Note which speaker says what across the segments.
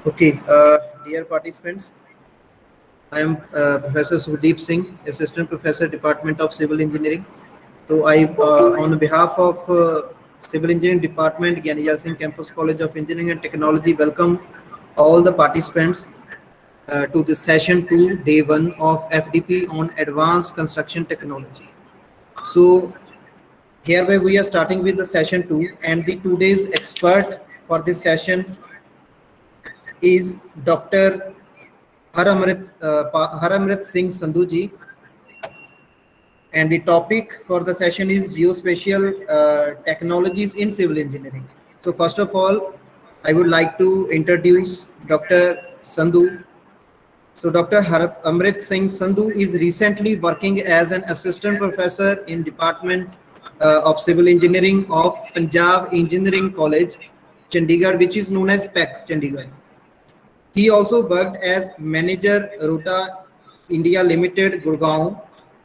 Speaker 1: Okay, dear participants, I am Professor Sudeep Singh, Assistant Professor, Department of Civil Engineering. So on behalf of Civil Engineering Department, Gyaniyal Singh Campus College of Engineering and Technology, welcome all the participants to the session 2, day 1 of FDP on Advanced Construction Technology. So hereby we are starting with the session 2, and the today's expert for this session is Dr. Haramrit Singh Sandhu ji, and the topic for the session is geospatial technologies in civil engineering. So first of all, I would like to introduce Dr. Sandhu. So Dr. Amrit Singh Sandhu is recently working as an assistant professor in Department of Civil Engineering of Punjab Engineering College, Chandigarh, which is known as PEC, Chandigarh. He also worked as manager Rota India Limited, Gurgaon,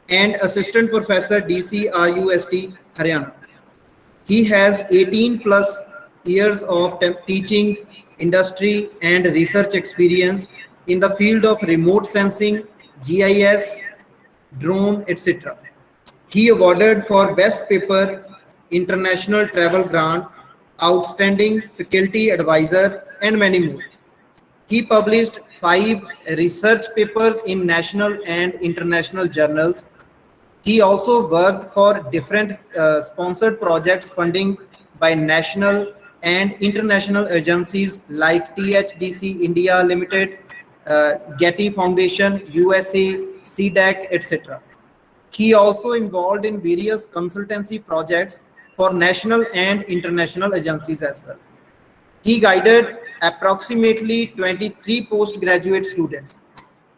Speaker 1: and assistant professor DCRUST, Haryana. He has 18 plus years of teaching, industry, and research experience in the field of remote sensing, GIS, drone, etc. He awarded for Best Paper International Travel Grant, Outstanding Faculty Advisor, and many more. He published 5 research papers in national and international journals. He also worked for different sponsored projects funding by national and international agencies like THDC India Limited, Getty Foundation, USA, CDAC, etc. He also involved in various consultancy projects for national and international agencies as well. He guided approximately 23 postgraduate students.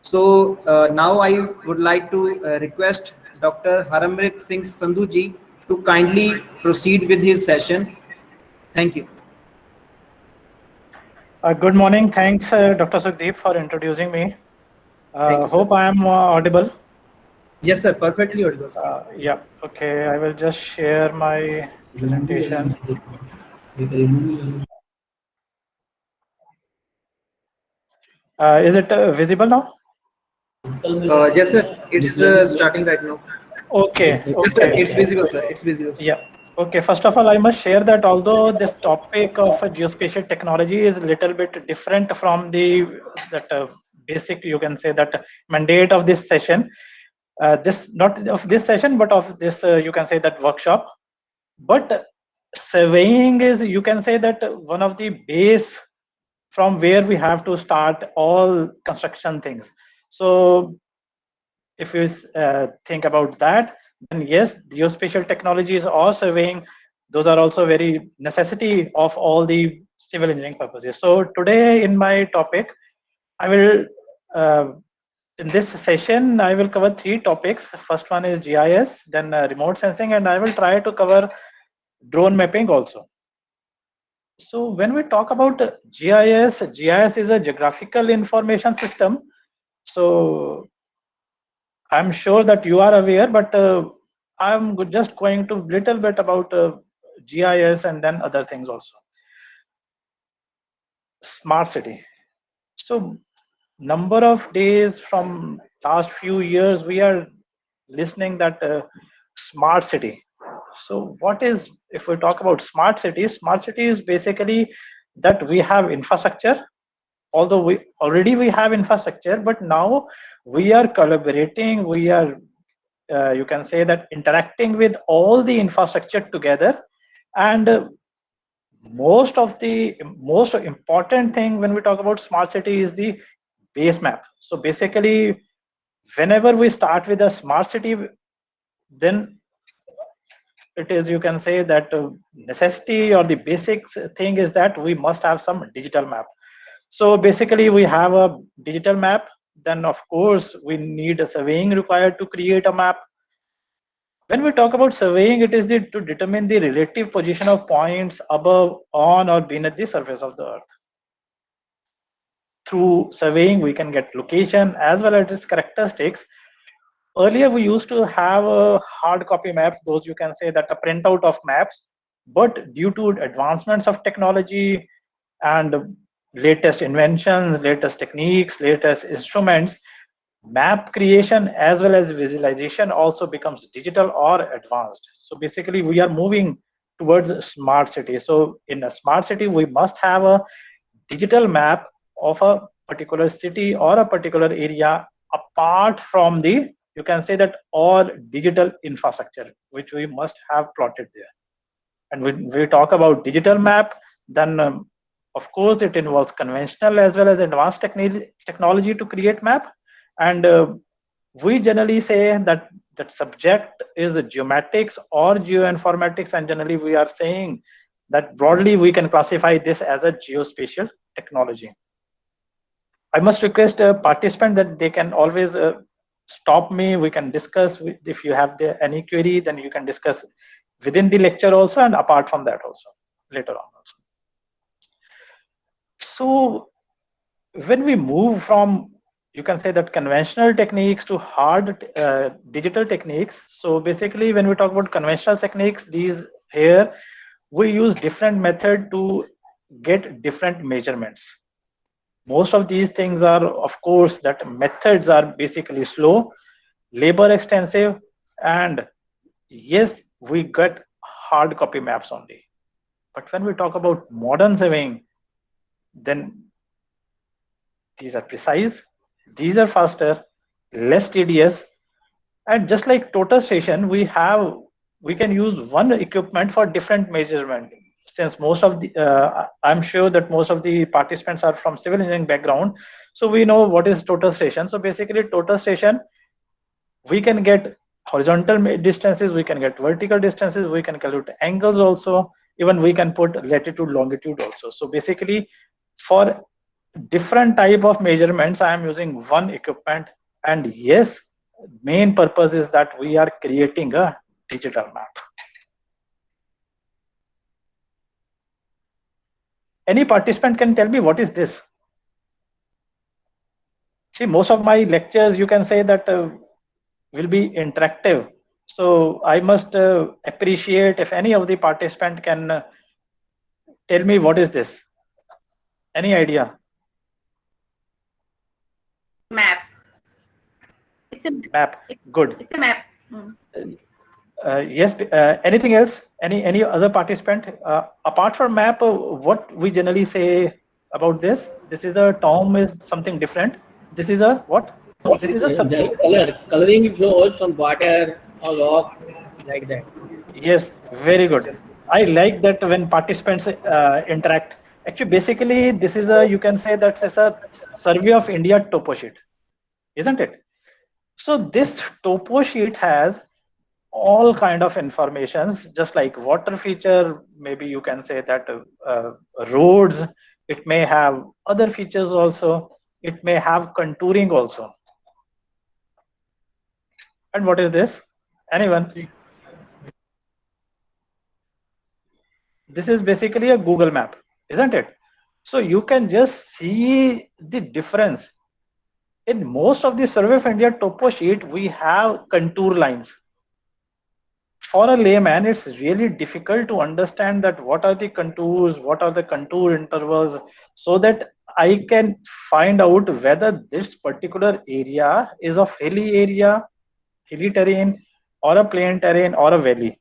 Speaker 1: So now I would like to request Dr. Haramrit Singh Sandhu ji to kindly proceed with his session. Thank you.
Speaker 2: Good morning. Thanks, Dr. Sukdeep, for introducing me.
Speaker 1: Thank you, sir.
Speaker 2: Hope I am audible.
Speaker 1: Yes, sir. Perfectly audible.
Speaker 2: Yeah. Okay. I will just share my presentation. Is it visible now?
Speaker 1: Yes, sir. It's starting right now.
Speaker 2: Okay.
Speaker 1: Yes, sir.
Speaker 2: Okay.
Speaker 1: It's visible, sir. It's visible, sir.
Speaker 2: Yeah. Okay. First of all, I must share that although this topic of geospatial technology is a little bit different from the that basic, you can say that mandate of this session. This not of this session, but of this you can say that workshop. But surveying is, you can say that one of the base from where we have to start all construction things. So if you think about that, then yes, geospatial technologies or surveying, those are also very necessity of all the civil engineering purposes. So today in my topic, I will uh, in this session I will cover 3 topics. First one is GIS, then remote sensing, and I will try to cover drone mapping also. So when we talk about GIS is a geographical information system. So I'm sure that you are aware, but I'm just going to little bit about GIS and then other things also. Smart city. So number of days from last few years we are listening that smart city. So what is, if we talk about smart city is basically that we have infrastructure, although we have infrastructure, but now we are collaborating, we are you can say that interacting with all the infrastructure together. And most important thing when we talk about smart city is the base map. So basically whenever we start with a smart city, then it is, you can say that necessity or the basics thing is that we must have some digital map. So basically we have a digital map, then of course we need a surveying required to create a map. When we talk about surveying, it is to determine the relative position of points above, on, or beneath the surface of the earth. Through surveying we can get location as well as its characteristics. Earlier we used to have a hard copy map, those you can say that a printout of maps, but due to advancements of technology and latest inventions, latest techniques, latest instruments, map creation as well as visualization also becomes digital or advanced. So basically we are moving towards a smart city. So in a smart city we must have a digital map of a particular city or a particular area, apart from the, you can say that, all digital infrastructure which we must have plotted there. And when we talk about digital map, then of course it involves conventional as well as advanced technology to create map. And we generally say that that subject is geomatics or geoinformatics, and generally we are saying that broadly we can classify this as a geospatial technology. I must request a participant that they can always stop me. We can discuss if you have any query, then you can discuss within the lecture also and apart from that also later on also. So when we move from, you can say that, conventional techniques to hard digital techniques. So basically when we talk about conventional techniques, these here we use different method to get different measurements. Most of these things are, of course, that methods are basically slow, labor extensive, and yes, we get hard copy maps only. But when we talk about modern surveying, then these are precise, these are faster, less tedious, and just like total station, we can use one equipment for different measurement. Since most of the I'm sure that most of the participants are from civil engineering background, so we know what is total station. So basically total station, we can get horizontal distances, we can get vertical distances, we can calculate angles also, even we can put latitude longitude also. So basically for different type of measurements I am using one equipment. And yes, main purpose is that we are creating a digital map. Any participant can tell me what is this? See, most of my lectures, you can say that will be interactive. So I must appreciate if any of the participant can tell me what is this. Any idea?
Speaker 3: Map. It's a
Speaker 2: Map. Good.
Speaker 3: It's a map.
Speaker 2: Yes. Anything else? Any other participant? Apart from map, what we generally say about this? This is a term is something different. This is a what? This is a
Speaker 4: coloring shows some water or rock like that.
Speaker 2: Yes, very good. I like that when participants interact. Actually, basically, this is a, you can say that it's a survey of India topo sheet, isn't it? So this topo sheet has all kind of informations, just like water feature. Maybe you can say that roads. It may have other features also. It may have contouring also. And what is this? Anyone? This is basically a Google map, isn't it? So you can just see the difference. In most of the Survey of India topo sheet, we have contour lines. For a layman, it's really difficult to understand that what are the contours, what are the contour intervals, so that I can find out whether this particular area is of hilly area, hilly terrain, or a plain terrain, or a valley.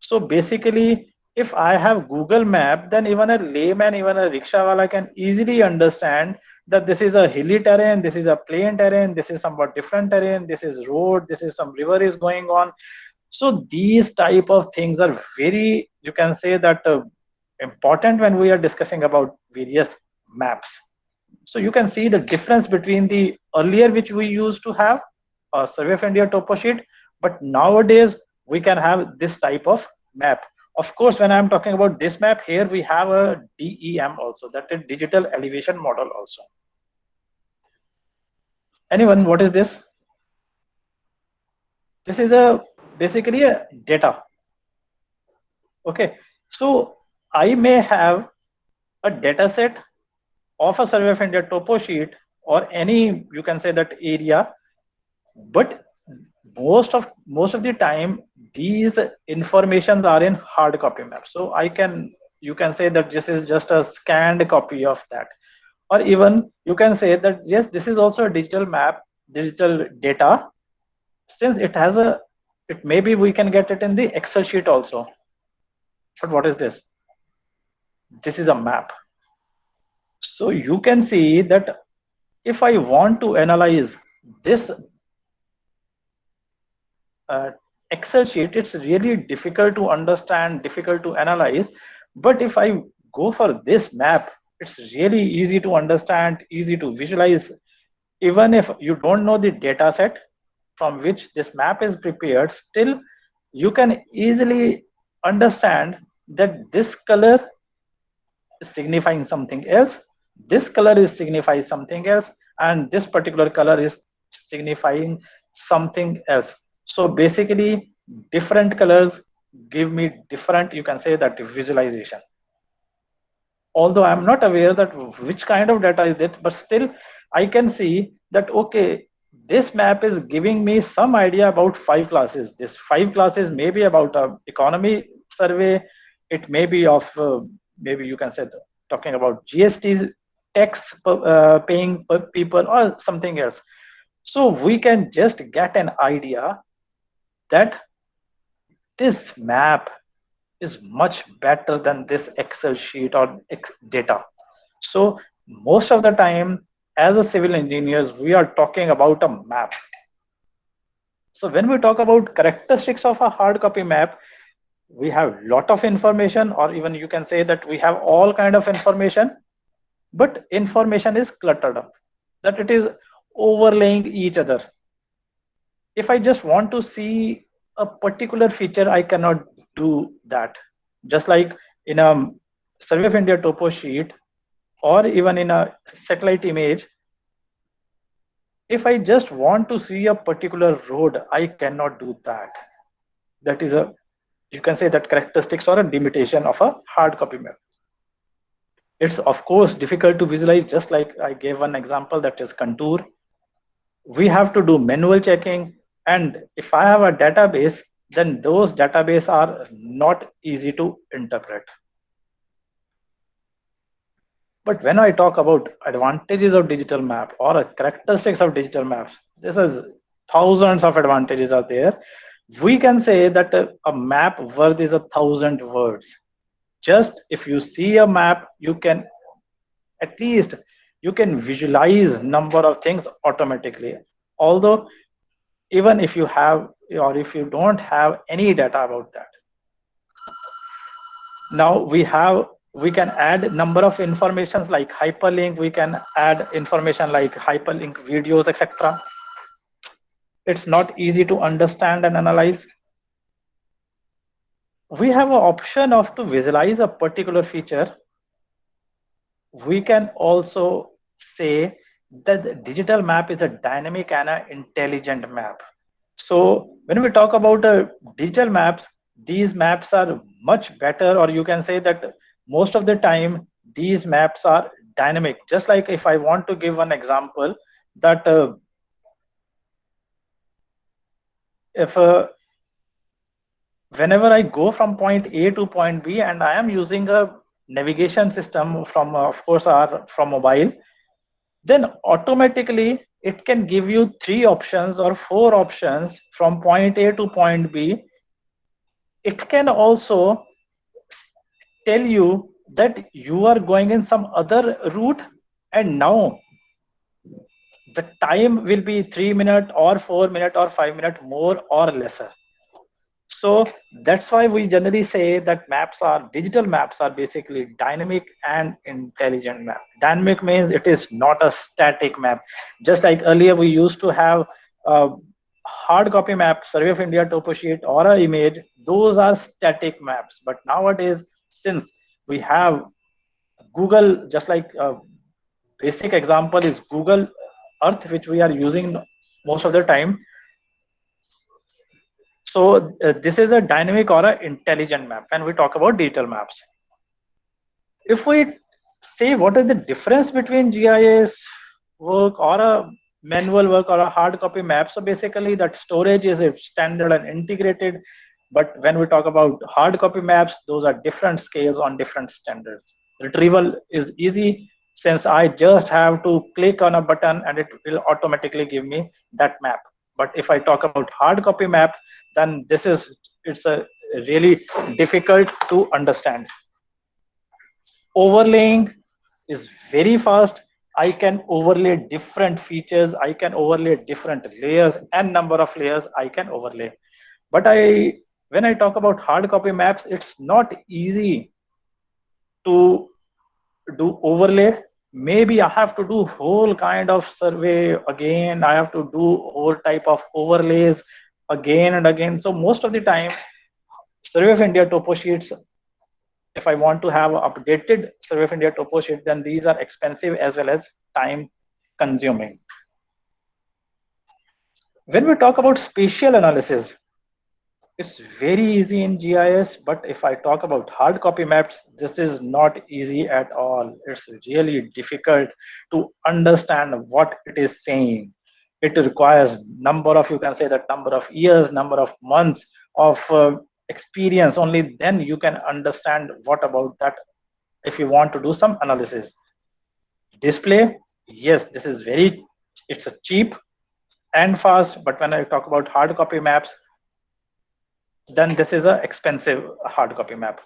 Speaker 2: So basically, if I have Google map, then even a layman, even a rickshawala can easily understand that this is a hilly terrain, this is a plain terrain, this is somewhat different terrain, this is road, this is some river is going on. So these type of things are very, you can say that important when we are discussing about various maps. So you can see the difference between the earlier which we used to have a Survey of India topo sheet, but nowadays we can have this type of map. Of course, when I'm talking about this map here, we have a DEM also, that is digital elevation model also. Anyone, what is this? This is basically a data. Okay, so I may have a data set of a Survey of India topo sheet or any, you can say that area, but most of the time these informations are in hard copy map. So I can, you can say that this is just a scanned copy of that. Or even you can say that yes, this is also a digital map, digital data, since it has a, it maybe we can get it in the Excel sheet also. But what is this? This is a map. So you can see that if I want to analyze this Excel sheet, it's really difficult to understand, difficult to analyze. But if I go for this map, it's really easy to understand, easy to visualize. Even if you don't know the data set from which this map is prepared, still you can easily understand that this color is signifying something else, this color is signifying something else, and this particular color is signifying something else. So basically different colors give me different, you can say that, visualization. Although I'm not aware that which kind of data is it, but still I can see that okay, this map is giving me some idea about 5 classes. This 5 classes may be about a economy survey, it may be of maybe you can say talking about GST tax paying people or something else. So we can just get an idea that this map is much better than this Excel sheet or data. So most of the time, as a civil engineers, we are talking about a map. So when we talk about characteristics of a hard copy map, we have lot of information, or even you can say that we have all kind of information, but information is cluttered up, that it is overlaying each other. If I just want to see a particular feature, I cannot do that. Just like in a Survey of India topo sheet, or even in a satellite image, if I just want to see a particular road, I cannot do that. That is a, you can say that characteristics or a limitation of a hard copy map. It's of course difficult to visualize, just like I gave one example, that is contour. We have to do manual checking, and if I have a database, then those database are not easy to interpret. But when I talk about advantages of digital map or characteristics of digital maps, this is thousands of advantages are there. We can say that a map worth is 1,000 words. Just if you see a map, you can at least you can visualize number of things automatically. Although even if you have or if you don't have any data about that, now we can add number of informations like hyperlink, we can add information like hyperlink videos, etc. It's not easy to understand and analyze. We have an option of to visualize a particular feature. We can also say that the digital map is a dynamic and an intelligent map. So when we talk about digital maps, these maps are much better, or you can say that most of the time these maps are dynamic. Just like if I want to give an example, that if whenever I go from point A to point B and I am using a navigation system from of course from mobile, then automatically it can give you 3 options or 4 options from point A to point B. It can also tell you that you are going in some other route, and now the time will be 3 minutes or 4 minutes or 5 minutes more or lesser. So that's why we generally say that digital maps are basically dynamic and intelligent map. Dynamic means it is not a static map. Just like earlier we used to have a hard copy map, Survey of India topo sheet or an image, those are static maps. But nowadays, since we have Google, just like a basic example is Google Earth, which we are using most of the time. So this is a dynamic or an intelligent map when we talk about digital maps. If we say what is the difference between GIS work or a manual work or a hard copy map, so basically that storage is standard and integrated. But when we talk about hard copy maps, those are different scales on different standards. Retrieval is easy, since I just have to click on a button and it will automatically give me that map. But if I talk about hard copy map, then it's a really difficult to understand. Overlaying is very fast. I can overlay different features, I can overlay different layers, and number of layers I can overlay. But when I talk about hard copy maps, it's not easy to do overlay. Maybe I have to do whole kind of survey again, I have to do whole type of overlays again and again. So most of the time, Survey of India topo sheets, if I want to have updated Survey of India topo sheet, then these are expensive as well as time consuming. When we talk about spatial analysis, it's very easy in GIS, but if I talk about hard copy maps, this is not easy at all. It's really difficult to understand what it is saying. It requires number of, you can say that number of years, number of months of experience. Only then you can understand what about that if you want to do some analysis. Display, yes, this is it's a cheap and fast, but when I talk about hard copy maps, then this is an expensive hard copy map.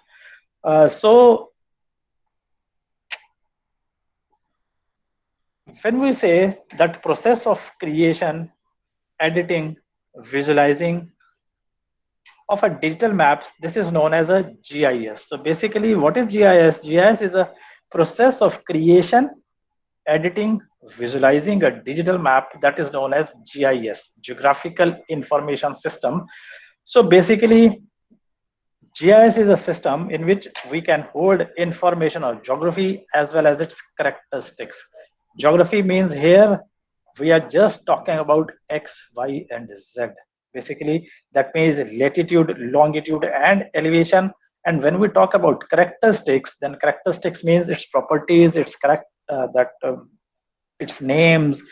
Speaker 2: So when we say that process of creation, editing, visualizing of a digital maps, this is known as a GIS. So basically, what is GIS? GIS is a process of creation, editing, visualizing a digital map, that is known as GIS, Geographical Information System. So basically, GIS is a system in which we can hold information on geography as well as its characteristics. Geography means here we are just talking about X, Y, and Z. Basically, that means latitude, longitude, and elevation. And when we talk about characteristics, then characteristics means its properties, its its names,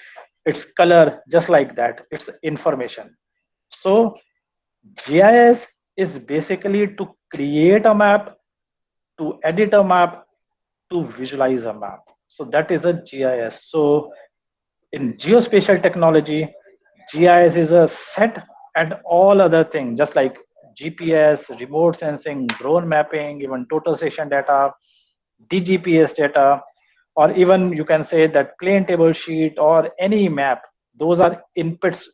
Speaker 2: its color, just like that. It's information. So GIS is basically to create a map, to edit a map, to visualize a map. So that is a GIS. So in geospatial technology, GIS is a set and all other things, just like GPS, remote sensing, drone mapping, even total station data, DGPS data, or even you can say that plane table sheet or any map. Those are inputs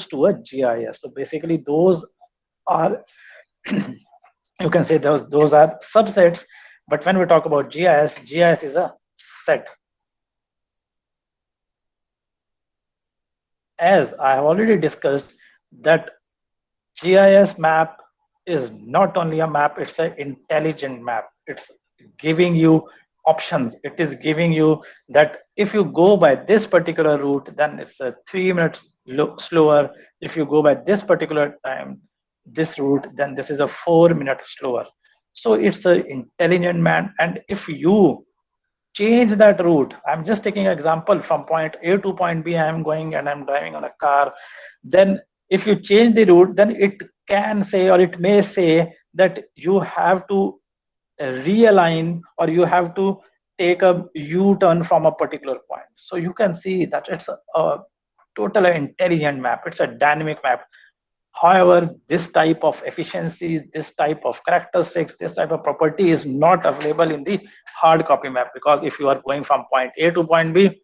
Speaker 2: to a GIS. So basically, those are you can say those are subsets. But when we talk about GIS, GIS is a set. As I have already discussed, that GIS map is not only a map, it's an intelligent map. It's giving you options. It is giving you that if you go by this particular route, then it's a 3 minutes slower. If you go by this particular time, this route, then this is a 4 minutes slower. So it's an intelligent map. And if you change that route, I'm just taking an example from point A to point B, I'm going and I'm driving on a car. Then if you change the route, then it can say, or it may say that you have to realign or you have to take a U-turn from a particular point. So you can see that it's a total intelligent map. It's a dynamic map. However, this type of efficiency, this type of characteristics, this type of property is not available in the hard copy map, because if you are going from point A to point B,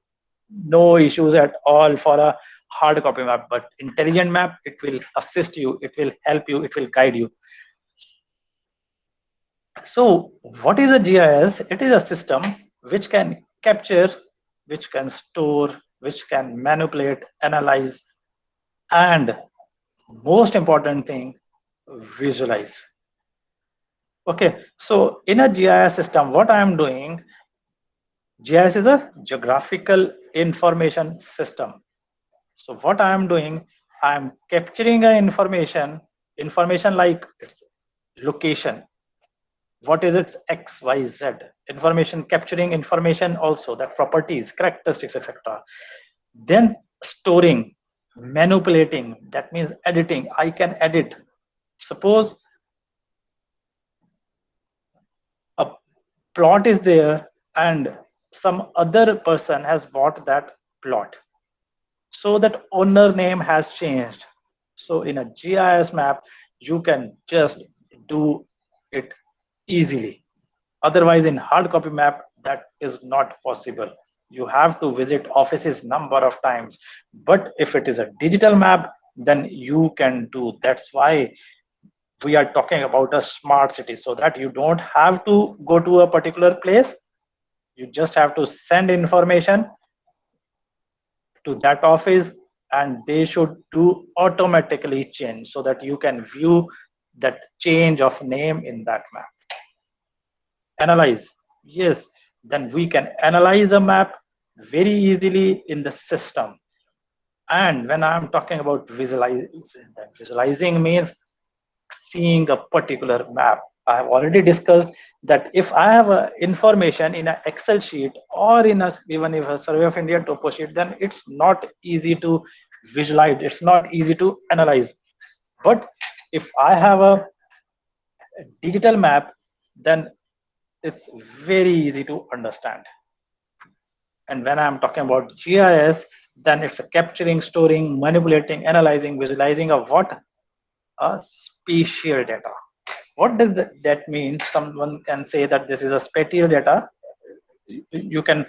Speaker 2: no issues at all for a hard copy map. But intelligent map, it will assist you, it will help you, it will guide you. So what is a GIS? It is a system which can capture, which can store, which can manipulate, analyze, and most important thing, visualize. Okay, so in a GIS system, what I am doing, GIS is a geographical information system. So what I am doing, I am capturing information like its location, what is its X, Y, Z, information, capturing information also, that properties, characteristics, etc. Then storing, manipulating, that means editing. I can edit. Suppose a plot is there and some other person has bought that plot. So that owner name has changed. So in a GIS map, you can just do it easily. Otherwise, in hard copy map, that is not possible. You have to visit offices number of times. But if it is a digital map, then you can do. That's why we are talking about a smart city, so that you don't have to go to a particular place. You just have to send information to that office, and they should do automatically change, so that you can view that change of name in that map. Analyze, yes, then we can analyze a map very easily in the system. And when I'm talking about visualizing, then visualizing means seeing a particular map. I have already discussed that if I have information in an Excel sheet, or in a, even if a Survey of India topo sheet, then it's not easy to visualize, it's not easy to analyze. But if I have a digital map, then it's very easy to understand. And when I'm talking about GIS, then it's a capturing, storing, manipulating, analyzing, visualizing of what? A spatial data. What does that mean? Someone can say that this is a spatial data. You can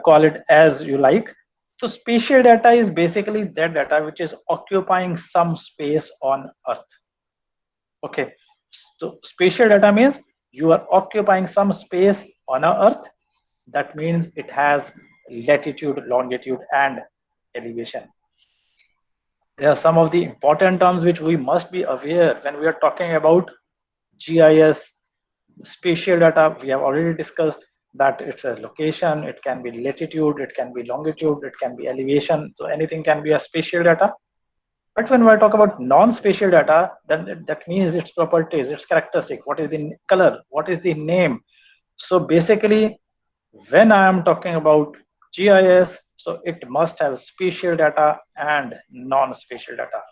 Speaker 2: call it as you like. So spatial data is basically that data which is occupying some space on Earth. Okay, so spatial data means you are occupying some space on a Earth. That means it has latitude, longitude, and elevation. There are some of the important terms which we must be aware when we are talking about GIS. Spatial data, we have already discussed that it's a location, it can be latitude, it can be longitude, it can be elevation. So anything can be a spatial data. But when we talk about non-spatial data, then that means its properties, its characteristic, what is the color, what is the name. So basically, when I am talking about GIS, so it must have spatial data and non-spatial data.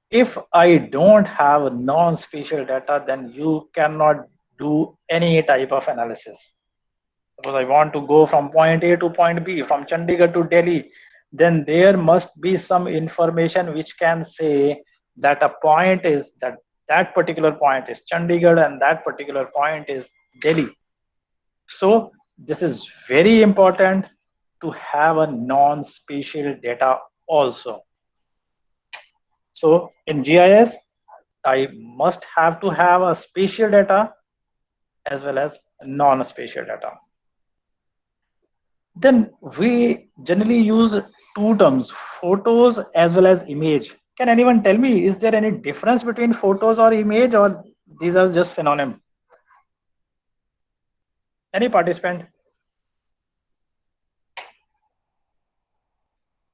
Speaker 2: If I don't have non-spatial data, then you cannot do any type of analysis. Suppose I want to go from point A to point B, from Chandigarh to Delhi, then there must be some information which can say that a point is that particular point is Chandigarh and that particular point is Delhi. So this is very important to have a non-spatial data also. So in GIS, I must have to have a spatial data as well as non-spatial data. Then we generally use two terms, photos as well as image. Can anyone tell me, is there any difference between photos or image, or these are just synonym? Any participant?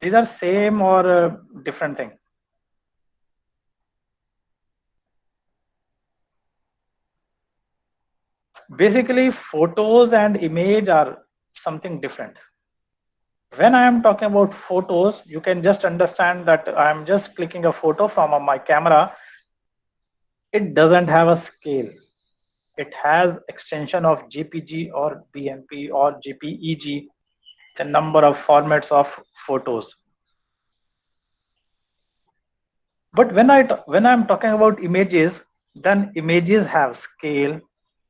Speaker 2: These are same or a different thing? Basically, photos and image are something different. When I am talking about photos, you can just understand that I am just clicking a photo from my camera. It doesn't have a scale. It has extension of JPG or BMP or JPEG, the number of formats of photos. But when I'm talking about images, then images have scale.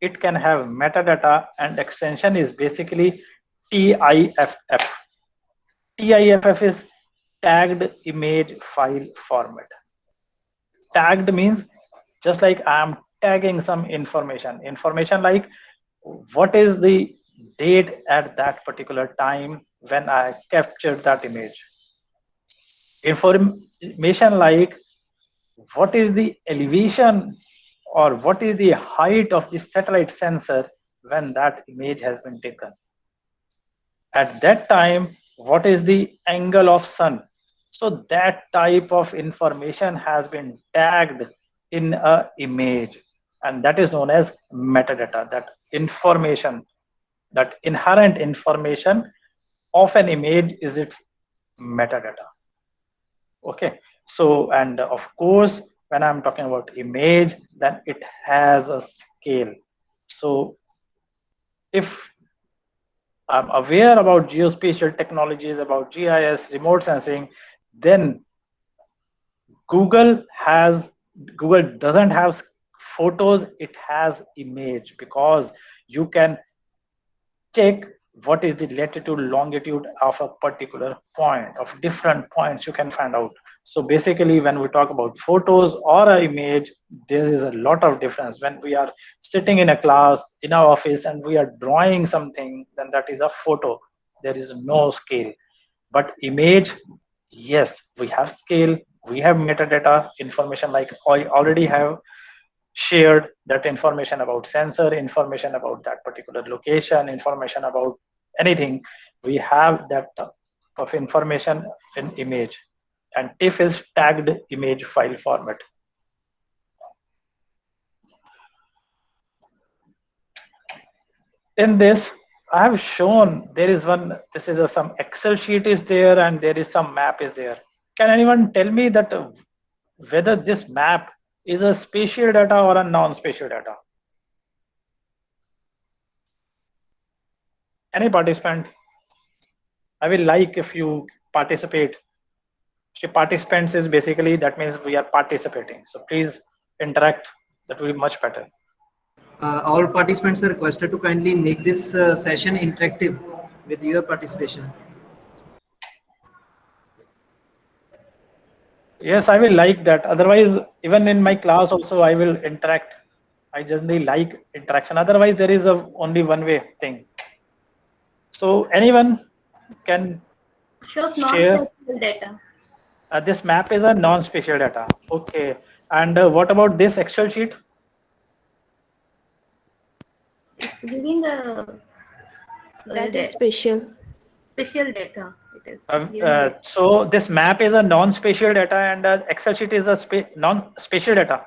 Speaker 2: It can have metadata, and extension is basically TIFF. TIFF is tagged image file format. Tagged means just like I am tagging some information like what is the date at that particular time when I captured that image. Information like what is the elevation or what is the height of the satellite sensor when that image has been taken. At that time, what is the angle of sun? So that type of information has been tagged in a image, and that is known as metadata. That information, that inherent information of an image is its metadata. Okay, so and of course, when I'm talking about image, then it has a scale. So if I'm aware about geospatial technologies, about GIS, remote sensing, then Google has Google doesn't have photos, it has image, because you can check what is the latitude longitude of a particular point, of different points you can find out. So basically when we talk about photos or an image, there is a lot of difference. When we are sitting in a class in our office and we are drawing something, then that is a photo, there is no scale. But image, yes, we have scale, we have metadata information, like I already have shared that information about sensor, information about that particular location, information about anything. We have that of information in image, and TIFF is tagged image file format. In this, I have shown there is one, this is some Excel sheet is there and there is some map is there. Can anyone tell me that whether this map is a spatial data or a non-spatial data? Any participant? I will like if you participate. So participants is basically, that means we are participating. So please interact. That will be much better.
Speaker 1: All participants are requested to kindly make this session interactive with your participation.
Speaker 2: Yes, I will like that. Otherwise, even in my class also, I will interact. I generally like interaction. Otherwise, there is only one way thing. So anyone can
Speaker 3: Shows
Speaker 2: share.
Speaker 3: non-spatial data.
Speaker 2: This map is a non-spatial data. Okay. And what about this Excel sheet?
Speaker 3: It's giving a
Speaker 5: That is special.
Speaker 3: spatial data. It is giving it.
Speaker 2: So this map is a non-spatial data, and Excel sheet is a non-spatial data.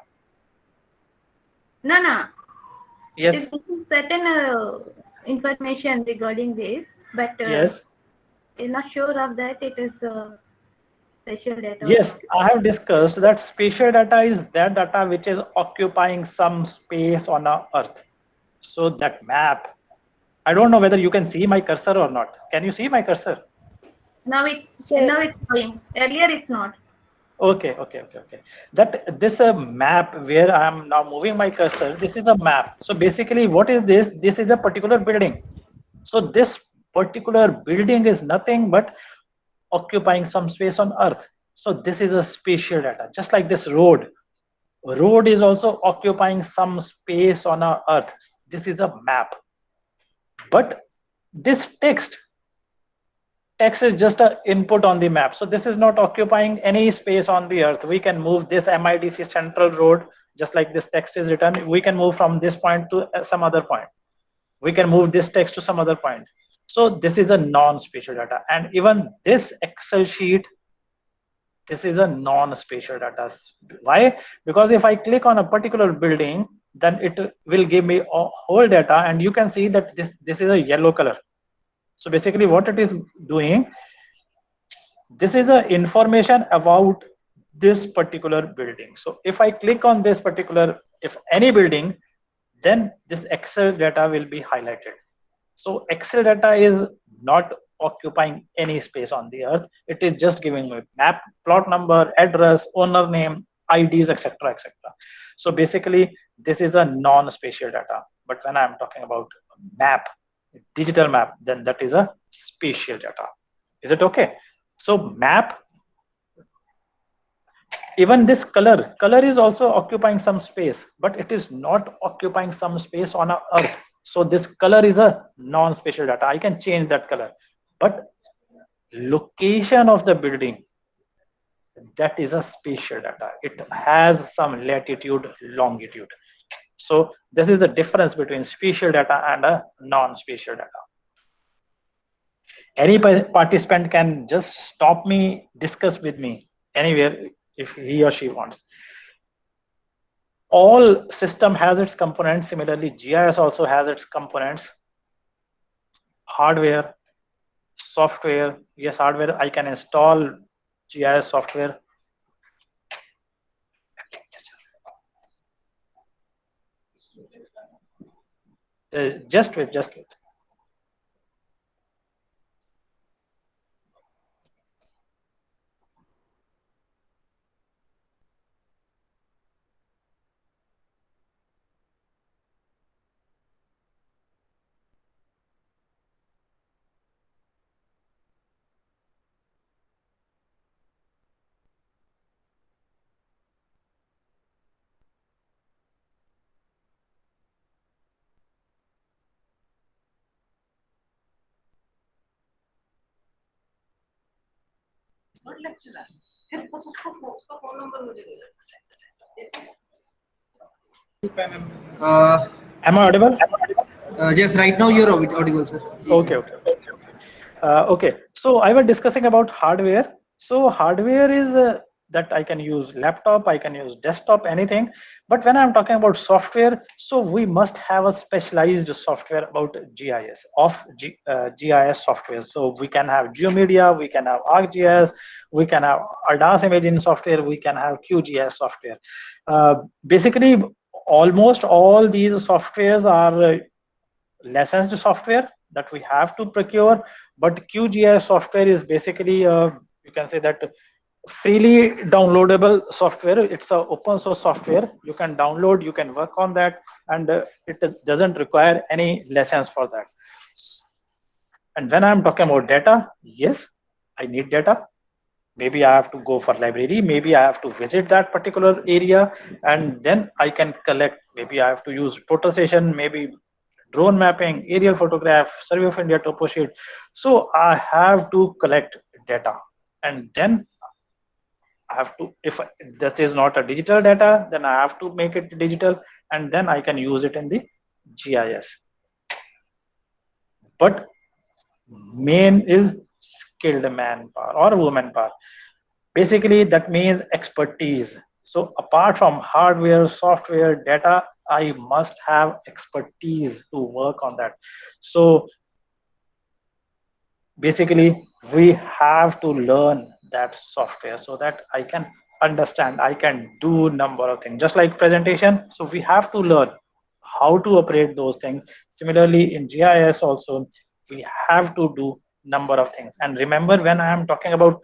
Speaker 3: No.
Speaker 2: Yes.
Speaker 3: It is giving certain information regarding this, but
Speaker 2: Yes.
Speaker 3: I'm not sure of that. It is spatial data.
Speaker 2: Yes, I have discussed that spatial data is that data which is occupying some space on our Earth. So that map, I don't know whether you can see my cursor or not. Can you see my cursor?
Speaker 3: Now it's
Speaker 5: So-
Speaker 3: now it's showing. Earlier it's not.
Speaker 2: Okay. That this map where I am now moving my cursor, this is a map. So basically, what is this? This is a particular building. So this particular building is nothing but occupying some space on Earth. So this is a spatial data, just like this road. Road is also occupying some space on our Earth. This is a map. But this text is just an input on the map. So this is not occupying any space on the Earth. We can move this MIDC Central Road, just like this text is written. We can move from this point to some other point. We can move this text to some other point. So this is a non-spatial data. And even this Excel sheet, this is a non-spatial data. Why? Because if I click on a particular building, then it will give me a whole data, and you can see that this is a yellow color. So basically what it is doing, this is a information about this particular building. So if I click on this particular, if any building, then this Excel data will be highlighted. So Excel data is not occupying any space on the Earth. It is just giving me map, plot number, address, owner name, IDs, etc., etc. So basically, this is a non-spatial data. But when I'm talking about map, digital map, then that is a spatial data. Is it okay? So map, even this color is also occupying some space, but it is not occupying some space on our Earth. So this color is a non-spatial data. I can change that color, but location of the building, that is a spatial data. It has some latitude, longitude. So this is the difference between spatial data and a non-spatial data. Any participant can just stop me, discuss with me anywhere if he or she wants. All system has its components. Similarly, GIS also has its components. Hardware, software. Yes, hardware, I can install GIS software. Just wait, just wait.
Speaker 1: Uh,
Speaker 2: Am I audible?
Speaker 1: yes, right now you're audible, sir.
Speaker 2: Okay, okay. Okay, so I was discussing about hardware. So hardware is that I can use laptop, I can use desktop, anything. But when I'm talking about software, so we must have a specialized software about GIS, GIS software. So we can have GeoMedia, we can have ArcGIS, we can have ADAS imaging software, we can have QGIS software. Basically, almost all these softwares are licensed software that we have to procure, but QGIS software is basically you can say that freely downloadable software. It's a open source software. You can download, you can work on that, and it doesn't require any license for that. And when I'm talking about data, yes, I need data. Maybe I have to go for library, maybe I have to visit that particular area, and then I can collect. Maybe I have to use total session, maybe drone mapping, aerial photograph, Survey of India topo sheet. So I have to collect data, and then I have to, if that is not a digital data, then I have to make it digital, and then I can use it in the GIS. But main is skilled manpower or woman power. Basically, that means expertise. So apart from hardware, software, data, I must have expertise to work on that. So basically, we have to learn that software so that I can understand, I can do number of things. Just like presentation, so we have to learn how to operate those things. Similarly, in GIS also, we have to do number of things. And remember, when I am talking about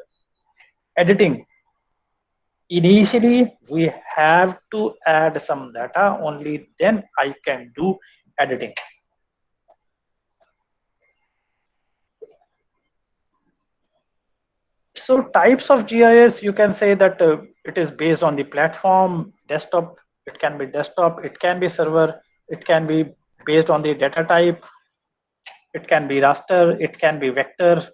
Speaker 2: editing, initially we have to add some data, only then I can do editing. So types of GIS, you can say that it is based on the platform. Desktop, it can be desktop, it can be server, it can be based on the data type, it can be raster, it can be vector.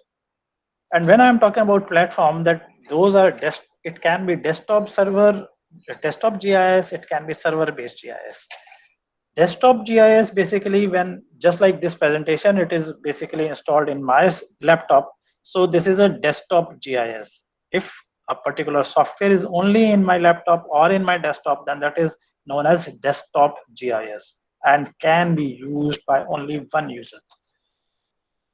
Speaker 2: And when I'm talking about platform, that those are it can be desktop server, desktop GIS, it can be server based GIS. Desktop GIS, basically, when just like this presentation, it is basically installed in my laptop. So this is a desktop GIS. If a particular software is only in my laptop or in my desktop, then that is known as desktop GIS and can be used by only one user.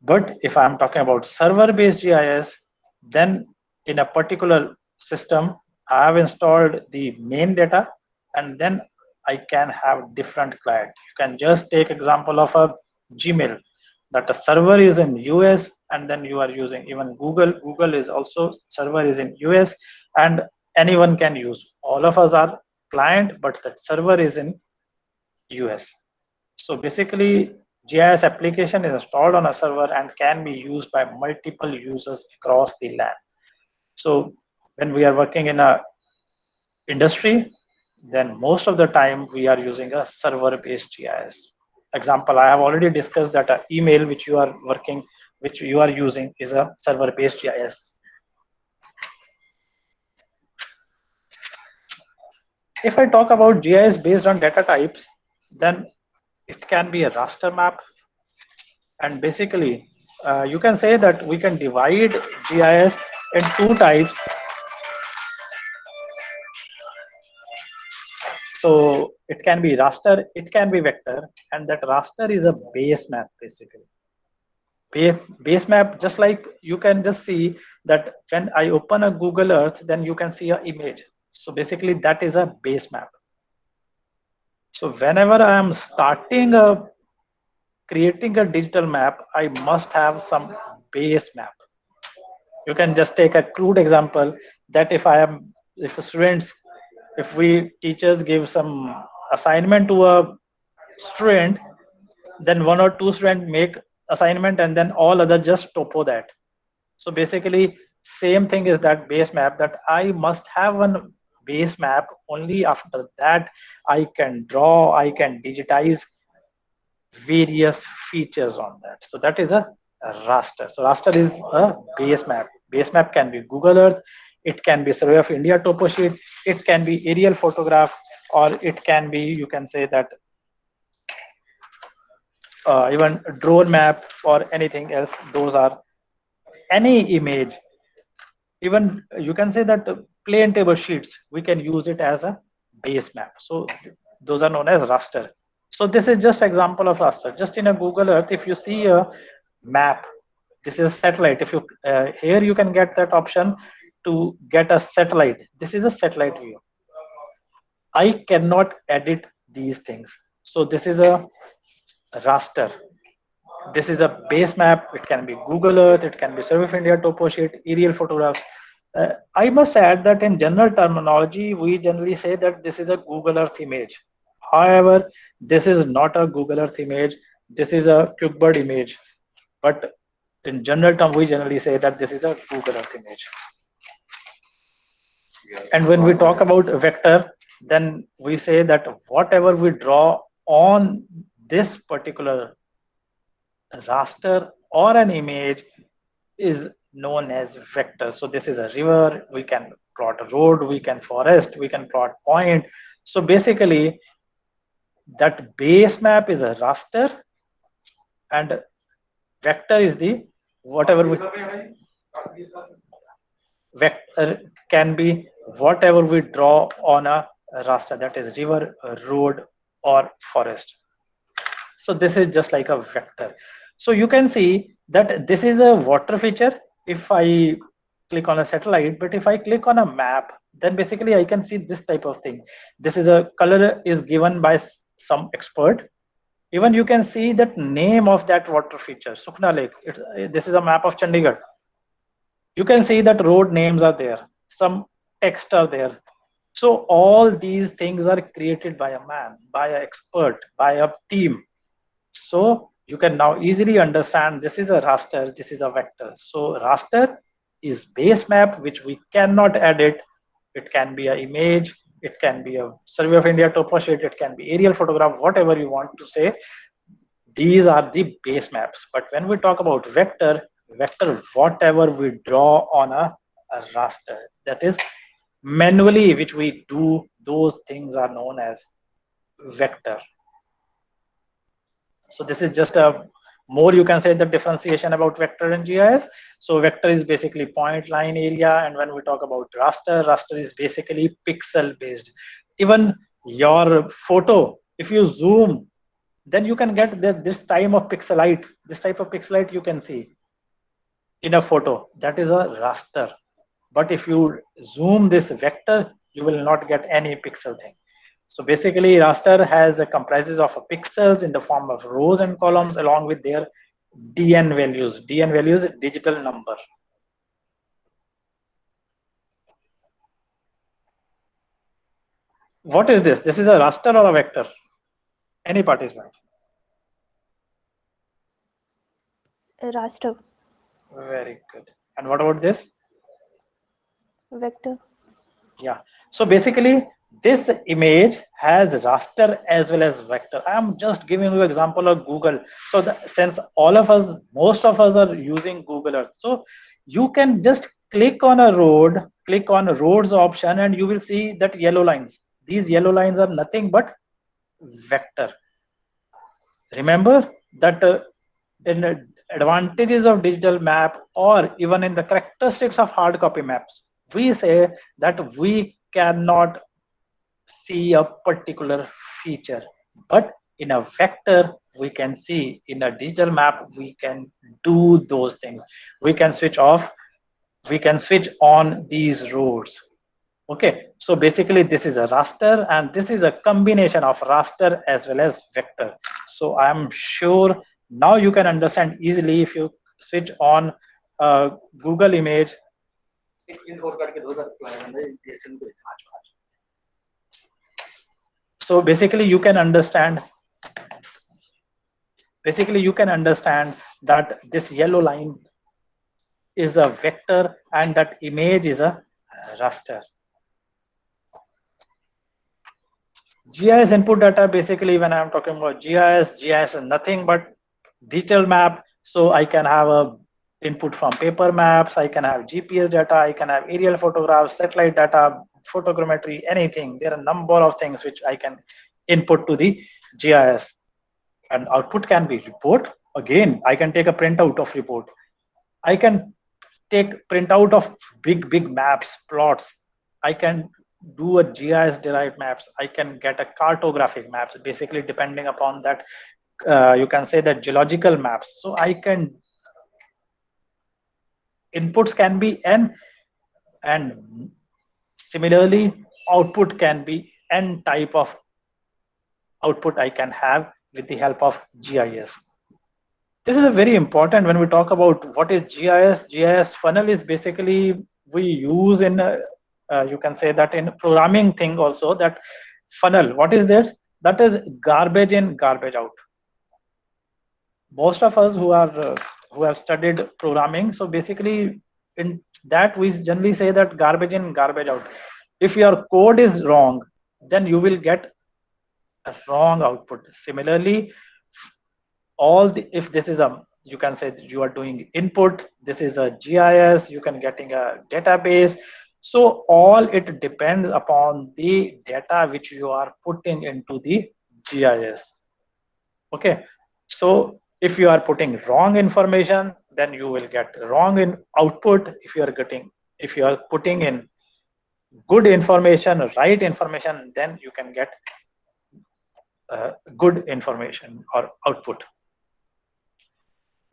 Speaker 2: But if I'm talking about server based GIS, then in a particular system, I have installed the main data, and then I can have different client. You can just take example of a Gmail, that a server is in US, and then you are using even Google. Google is also server is in US, and anyone can use. All of us are client, but that server is in US. So basically, GIS application is installed on a server and can be used by multiple users across the LAN. So when we are working in a industry, then most of the time we are using a server-based GIS. Example, I have already discussed that an email which you are working, which you are using, is a server-based GIS. If I talk about GIS based on data types, then it can be a raster map. And basically, you can say that we can divide GIS in two types. So it can be raster, it can be vector, and that raster is a base map basically. Base map, just like you can just see that when I open a Google Earth, then you can see an image. So basically that is a base map. So whenever I am starting a creating a digital map, I must have some base map. You can just take a crude example that if students, if we teachers give some assignment to a student, then one or two students make assignment and then all other just topo that. So basically same thing is that base map, that I must have one base map. Only after that I can draw, I can digitize various features on that. So that is a raster. So raster is a base map. Base map can be Google Earth, it can be Survey of India topo sheet, it can be aerial photograph, or it can be, you can say that even drone map or anything else. Those are any image. Even you can say that plain table sheets, we can use it as a base map. So those are known as raster. So this is just example of raster. Just in a Google Earth, if you see a map, this is satellite. If you here you can get that option to get a satellite. This is a satellite view. I cannot edit these things. So this is a raster. This is a base map. It can be Google Earth, it can be Survey of India topo sheet, aerial photographs. I must add that in general terminology, we generally say that this is a Google Earth image. However, this is not a Google Earth image. This is a QuickBird image. But in general term, we generally say that this is a Google Earth image. And when we talk about vector, then we say that whatever we draw on this particular raster or an image is known as vector. So this is a river, we can plot a road, we can forest, we can plot point. So basically that base map is a raster and vector is the whatever we vector can be whatever we draw on a raster, that is river, road or forest. So this is just like a vector. So you can see that this is a water feature if I click on a satellite, but if I click on a map, then basically I can see this type of thing. This is a color is given by some expert. Even you can see that name of that water feature, Sukhna Lake. This is a map of Chandigarh. You can see that road names are there, some text are there. So all these things are created by a man, by an expert, by a team. So you can now easily understand this is a raster, this is a vector. So raster is base map which we cannot edit. It can be an image, it can be a Survey of India topo sheet, it can be aerial photograph, whatever you want to say. These are the base maps. But when we talk about vector, whatever we draw on a raster, that is manually which we do, those things are known as vector. So this is just a more, you can say, the differentiation about vector and GIS. So vector is basically point, line, area, and when we talk about raster is basically pixel based. Even your photo, if you zoom, then you can get this type of pixelite. This type of pixelite you can see in a photo. That is a raster. But if you zoom this vector, you will not get any pixel thing. So basically raster comprises of pixels in the form of rows and columns along with their DN values. DN values is digital number. What is this? This is a raster or a vector? Any participant?
Speaker 5: A raster.
Speaker 2: Very good. And what about this?
Speaker 5: Vector.
Speaker 2: Yeah. So basically this image has raster as well as vector. I am just giving you example of Google. So since all of us, most of us are using Google Earth, so you can just click on a road, click on roads option, and you will see that yellow lines. These yellow lines are nothing but vector. Remember that in the advantages of digital map, or even in the characteristics of hard copy maps, we say that we cannot see a particular feature, but in a vector we can see. In a digital map we can do those things. We can switch off, we can switch on these roads. Okay, so basically this is a raster, and this is a combination of raster as well as vector. So I am sure Now you can understand easily if you switch on Google image. So basically you can understand that this yellow line is a vector and that image is a raster. GIS input data, basically when I'm talking about GIS is nothing but detailed map. So I can have a input from paper maps, I can have GPS data, I can have aerial photographs, satellite data, photogrammetry, anything. There are a number of things which I can input to the GIS. And output can be report. Again, I can take a printout of report. I can take printout of big maps, plots. I can do a GIS derived maps. I can get a cartographic maps, basically depending upon that. You can say that geological maps. So I can, inputs can be n, and similarly output can be n type of output I can have with the help of GIS. This is a very important when we talk about what is GIS. GIS funnel is basically we use in you can say that in programming thing also, that funnel. What is this? That is garbage in, garbage out. Most of us who have studied programming, so basically in that we generally say that garbage in, garbage out. If your code is wrong, then you will get a wrong output. Similarly, if this is a, you can say you are doing input, this is a GIS, you can getting a database. So all it depends upon the data which you are putting into the GIS. Okay, so if you are putting wrong information, then you will get wrong in output. If you are putting in good information, right information, then you can get good information or output.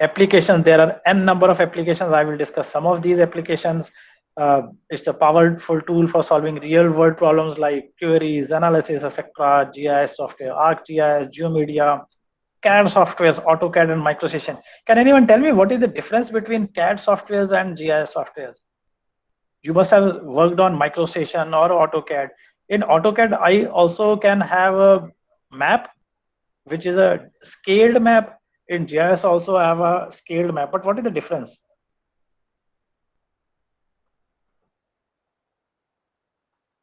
Speaker 2: Applications, there are n number of applications. I will discuss some of these applications. It's a powerful tool for solving real world problems like queries, analysis, etc. GIS software, ArcGIS, GeoMedia, CAD softwares, AutoCAD and MicroStation. Can anyone tell me what is the difference between CAD softwares and GIS softwares? You must have worked on MicroStation or AutoCAD. In AutoCAD, I also can have a map, which is a scaled map. In GIS also have a scaled map, but what is the difference?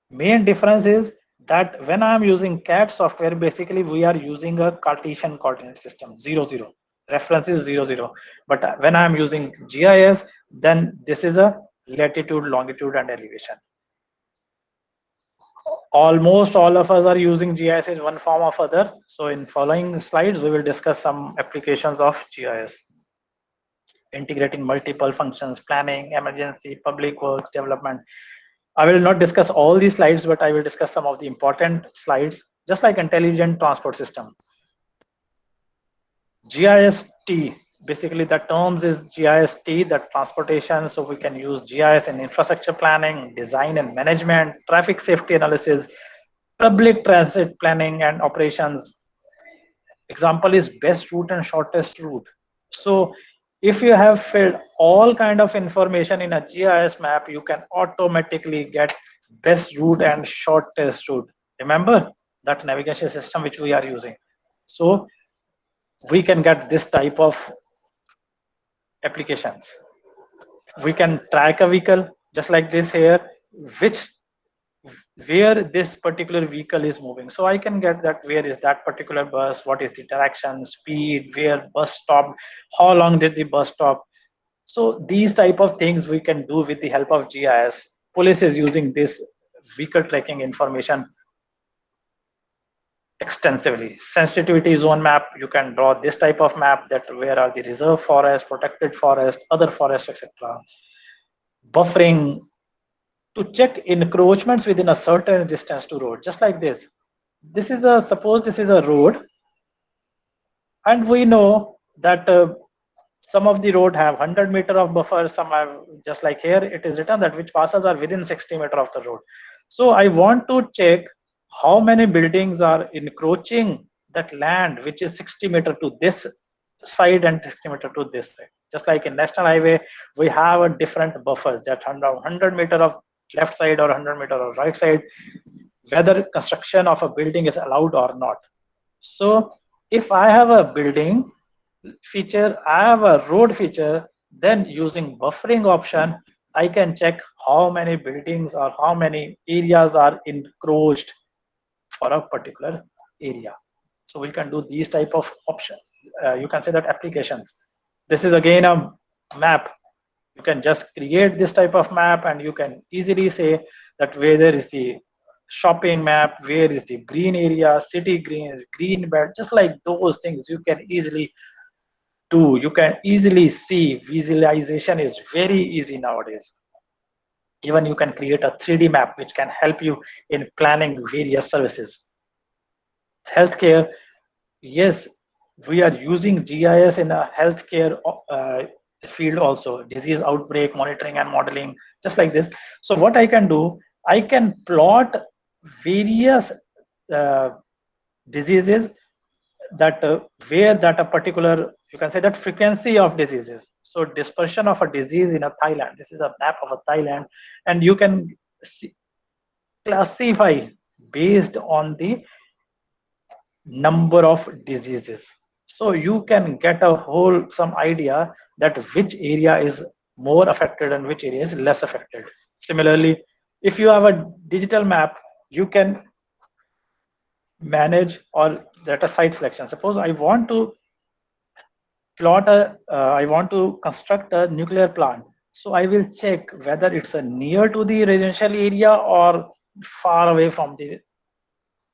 Speaker 2: Main difference is that when I am using CAD software, basically we are using a Cartesian coordinate system, 0, 0. Reference is 0, 0. But when I am using GIS, then this is a latitude, longitude, and elevation. Almost all of us are using GIS in one form or other. So in following slides, we will discuss some applications of GIS. Integrating multiple functions, planning, emergency, public works, development. I will not discuss all these slides, but I will discuss some of the important slides, just like intelligent transport system. GIST, basically the terms is GIST, that transportation. So we can use GIS in infrastructure planning, design and management, traffic safety analysis, public transit planning and operations. Example is best route and shortest route. So if you have filled all kind of information in a GIS map, you can automatically get best route and shortest route. Remember that navigation system which we are using. So we can get this type of applications. We can track a vehicle just like this here, where this particular vehicle is moving. So I can get that where is that particular bus, what is the direction, speed, where bus stopped, how long did the bus stop. So these type of things we can do with the help of GIS. Police is using this vehicle tracking information extensively. Sensitivity zone map, you can draw this type of map, that where are the reserve forest, protected forest, other forest, etc. Buffering, to check encroachments within a certain distance to road, just like this. This is a, suppose this is a road, and we know that some of the road have 100 meter of buffer, some have, just like here it is written that which passes are within 60 meter of the road. So I want to check how many buildings are encroaching that land which is 60 meter to this side and 60 meter to this side. Just like in national highway, we have a different buffers that 100 meter of left side or 100 meter of right side, whether construction of a building is allowed or not. So if I have a building feature, I have a road feature, then using buffering option, I can check how many buildings or how many areas are encroached for a particular area. So we can do these type of options. You can say that applications. This is again a map. You can just create this type of map and you can easily say that where there is the shopping map, where is the green area, city greens, green belt, just like those things you can easily do. You can easily see. Visualization is very easy nowadays. Even you can create a 3D map which can help you in planning various services. Healthcare, yes, we are using GIS in a healthcare field also, disease outbreak monitoring and modeling, just like this. So what I can do, I can plot various diseases that where that a particular, you can say that frequency of diseases. So dispersion of a disease in a Thailand, this is a map of a Thailand, and you can classify based on the number of diseases. So you can get a whole some idea that which area is more affected and which area is less affected. Similarly, if you have a digital map, you can manage or data site selection. Suppose I want to plot a, I want to construct a nuclear plant. So I will check whether it's a near to the residential area or far away from the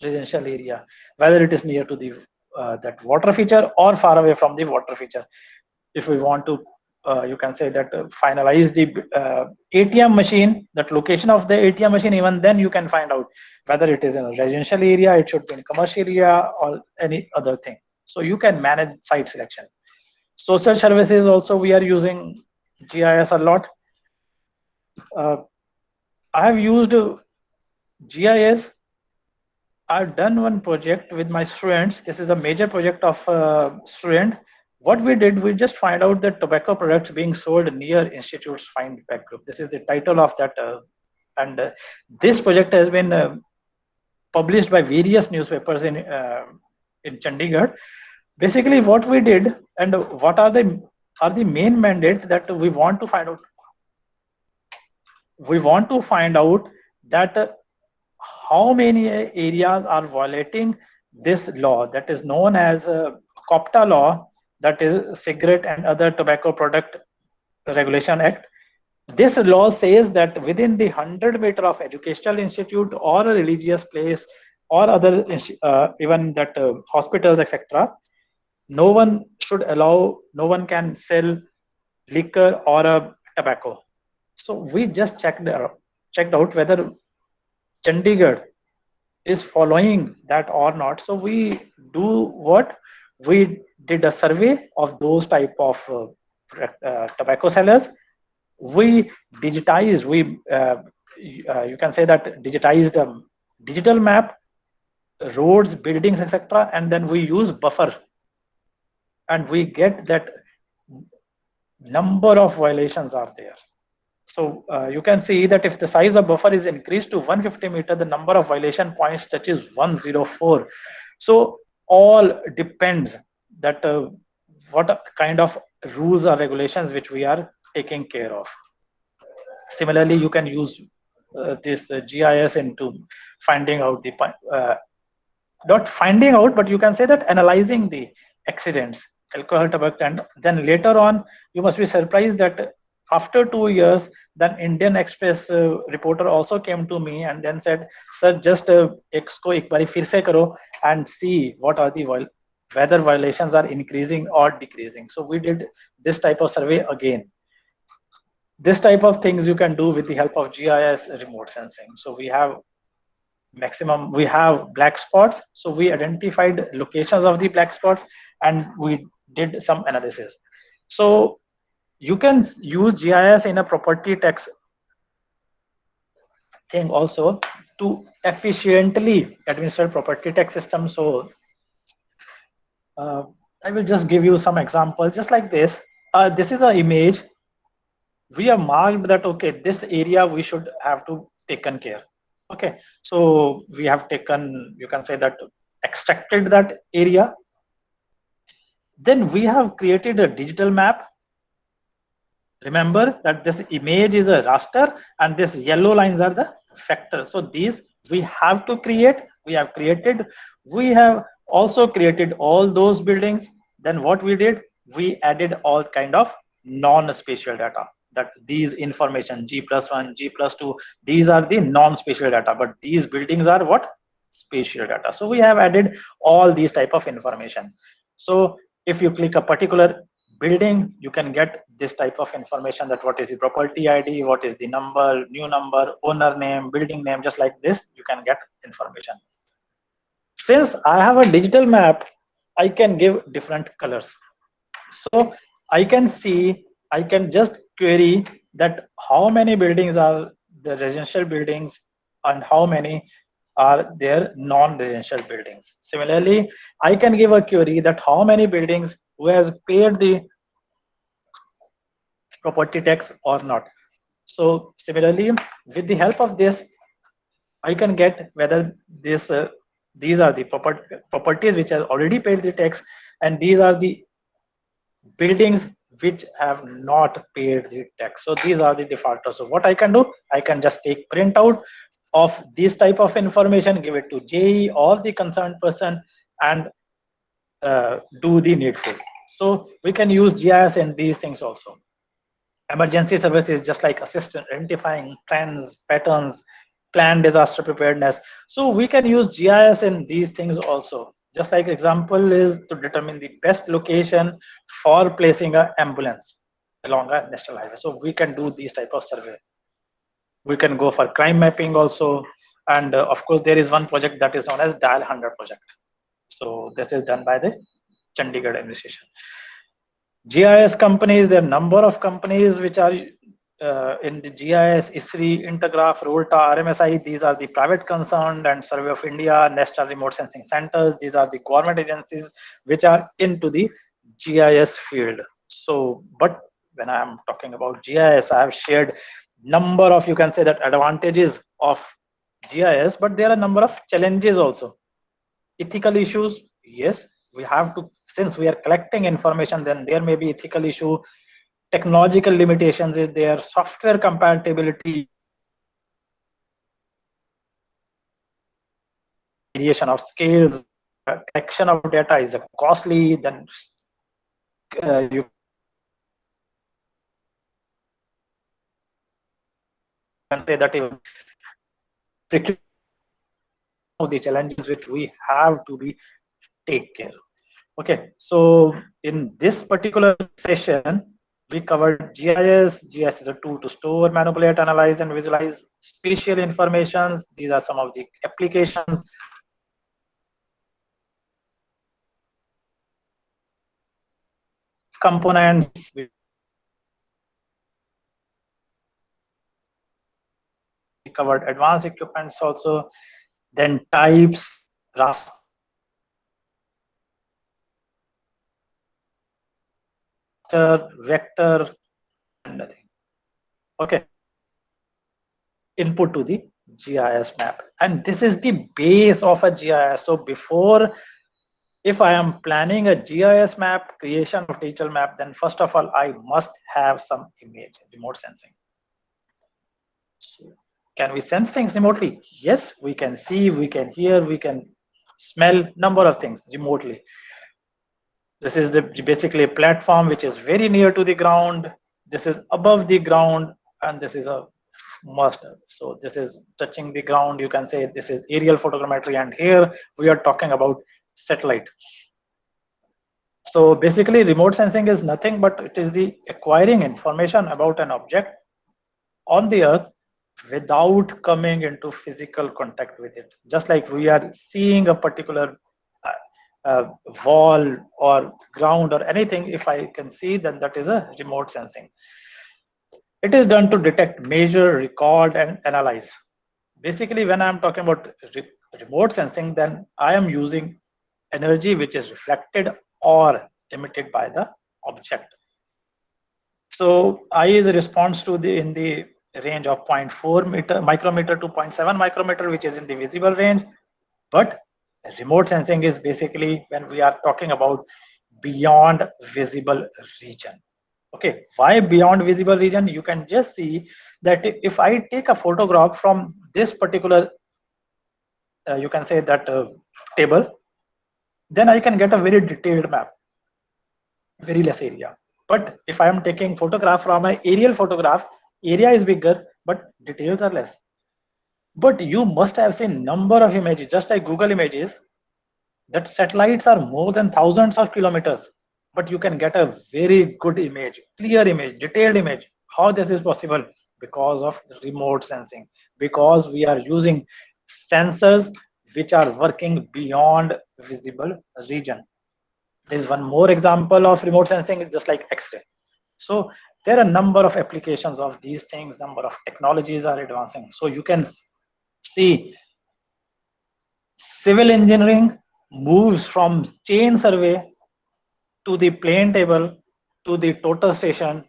Speaker 2: residential area, whether it is near to the that water feature or far away from the water feature. If we want to, you can say that finalize the ATM machine, that location of the ATM machine, even then you can find out whether it is in a residential area, it should be in commercial area or any other thing. So you can manage site selection. Social services also, we are using GIS a lot. I have used GIS. I've done one project with my students. This is a major project of student. What we did, we just find out that tobacco products being sold near institutes find back group. This is the title of that, and this project has been published by various newspapers in Chandigarh. Basically, what we did and what are the main mandate that we want to find out. We want to find out that how many areas are violating this law that is known as COPTA law, that is Cigarette and Other Tobacco Product Regulation Act. This law says that within the 100 meter of educational institute or a religious place or other even that hospitals, etc., no one should allow, no one can sell liquor or a tobacco. So we just checked out whether Chandigarh is following that or not. So we do what? We did a survey of those type of tobacco sellers. We digitized, you can say that digitized digital map, roads, buildings, etc. And then we use buffer. And we get that number of violations are there. So you can see that if the size of buffer is increased to 150 meter, the number of violation points touches 104. So all depends that what kind of rules or regulations which we are taking care of. Similarly, you can use this GIS into finding out the not finding out, but you can say that analyzing the accidents, alcohol, tobacco, and then later on you must be surprised that after 2 years, then Indian Express reporter also came to me and then said, "Sir, just isko ek bari fir se karo and see what are the whether violations are increasing or decreasing." So we did this type of survey again. This type of things you can do with the help of GIS remote sensing. So we have we have black spots. So we identified locations of the black spots and we did some analysis. So you can use GIS in a property tax thing also to efficiently administer property tax system. So I will just give you some examples, just like this. This is an image. We have marked that, okay, this area we should have to taken care. Okay, so we have taken, you can say that, extracted that area. Then we have created a digital map. Remember that this image is a raster and this yellow lines are the factors. So these we have to create, we have created, we have also created all those buildings. Then what we did, we added all kind of non-spatial data, that these information G+1, G+2, these are the non-spatial data, but these buildings are what? Spatial data. So we have added all these type of information. So if you click a particular building, you can get this type of information, that what is the property ID, what is the number, new number, owner name, building name, just like this, you can get information. Since I have a digital map, I can give different colors. So I can see, I can just query that how many buildings are the residential buildings and how many are their non-residential buildings. Similarly, I can give a query that how many buildings who has paid the property tax or not. So similarly, with the help of this, I can get whether this these are the properties which have already paid the tax, and these are the buildings which have not paid the tax. So these are the defaulters. So what I can do, I can just take printout of this type of information, give it to JE or the concerned person, and do the needful. So we can use GIS in these things also. Emergency services, just like assistant identifying trends, patterns, plan disaster preparedness. So we can use GIS in these things also. Just like example is to determine the best location for placing an ambulance along a national highway. So we can do these type of survey. We can go for crime mapping also. And of course, there is one project that is known as Dial 100 project. So this is done by the Chandigarh administration. GIS companies, there are number of companies which are in the GIS, ISRI, Intergraph, Rolta, RMSI. These are the private concerned, and Survey of India, National Remote Sensing Centers. These are the government agencies which are into the GIS field. So, but when I am talking about GIS, I have shared number of, you can say that, advantages of GIS, but there are a number of challenges also. Ethical issues, yes, we have to, since we are collecting information, then there may be ethical issue. Technological limitations is there, software compatibility, variation of scales, collection of data is costly. Then you can say that even the challenges which we have to be take care. Okay, so in this particular session, we covered GIS. GIS is a tool to store, manipulate, analyze, and visualize spatial information. These are some of the applications. Components. We covered advanced equipments also. Then types, raster, vector, and nothing. Okay. Input to the GIS map, and this is the base of a GIS. So before, if I am planning a GIS map, creation of digital map, then first of all, I must have some image, remote sensing. So can we sense things remotely? Yes, we can see, we can hear, we can smell, number of things remotely. This is basically a platform which is very near to the ground. This is above the ground, and this is a master. So this is touching the ground. You can say this is aerial photogrammetry, and here we are talking about satellite. So basically, remote sensing is nothing but it is the acquiring information about an object on the earth without coming into physical contact with it. Just like we are seeing a particular wall or ground or anything, if I can see, then that is a remote sensing. It is done to detect, measure, record, and analyze. Basically, when I'm talking about remote sensing, then I am using energy which is reflected or emitted by the object. So I is a response to the in the range of 0.4 micrometer to 0.7 micrometer, which is in the visible range. But remote sensing is basically when we are talking about beyond visible region. Okay, why beyond visible region? You can just see that if I take a photograph from this particular, you can say that table, then I can get a very detailed map, very less area. But if I am taking photograph from an aerial photograph, area is bigger, but details are less. But you must have seen number of images, just like Google Images, that satellites are more than thousands of kilometers, but you can get a very good image, clear image, detailed image. How this is possible? Because of remote sensing, because we are using sensors which are working beyond visible region. There's one more example of remote sensing, just like X-ray. So there are a number of applications of these things, number of technologies are advancing. So you can see civil engineering moves from chain survey to the plane table to the total station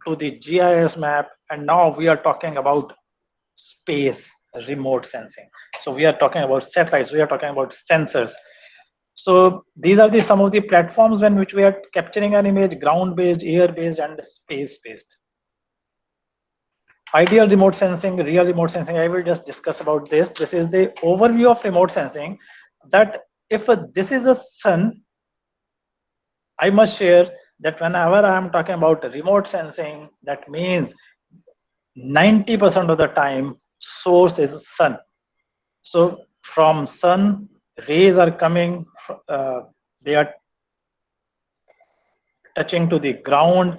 Speaker 2: to the GIS map, and now we are talking about space remote sensing. So we are talking about satellites, we are talking about sensors. So these are some of the platforms in which we are capturing an image: ground based, air based, and space based. Ideal remote sensing, real remote sensing, I will just discuss about this. This is the overview of remote sensing, that if this is a sun, I must share that whenever I am talking about remote sensing, that means 90% of the time source is sun. So from sun, rays are coming, they are touching to the ground,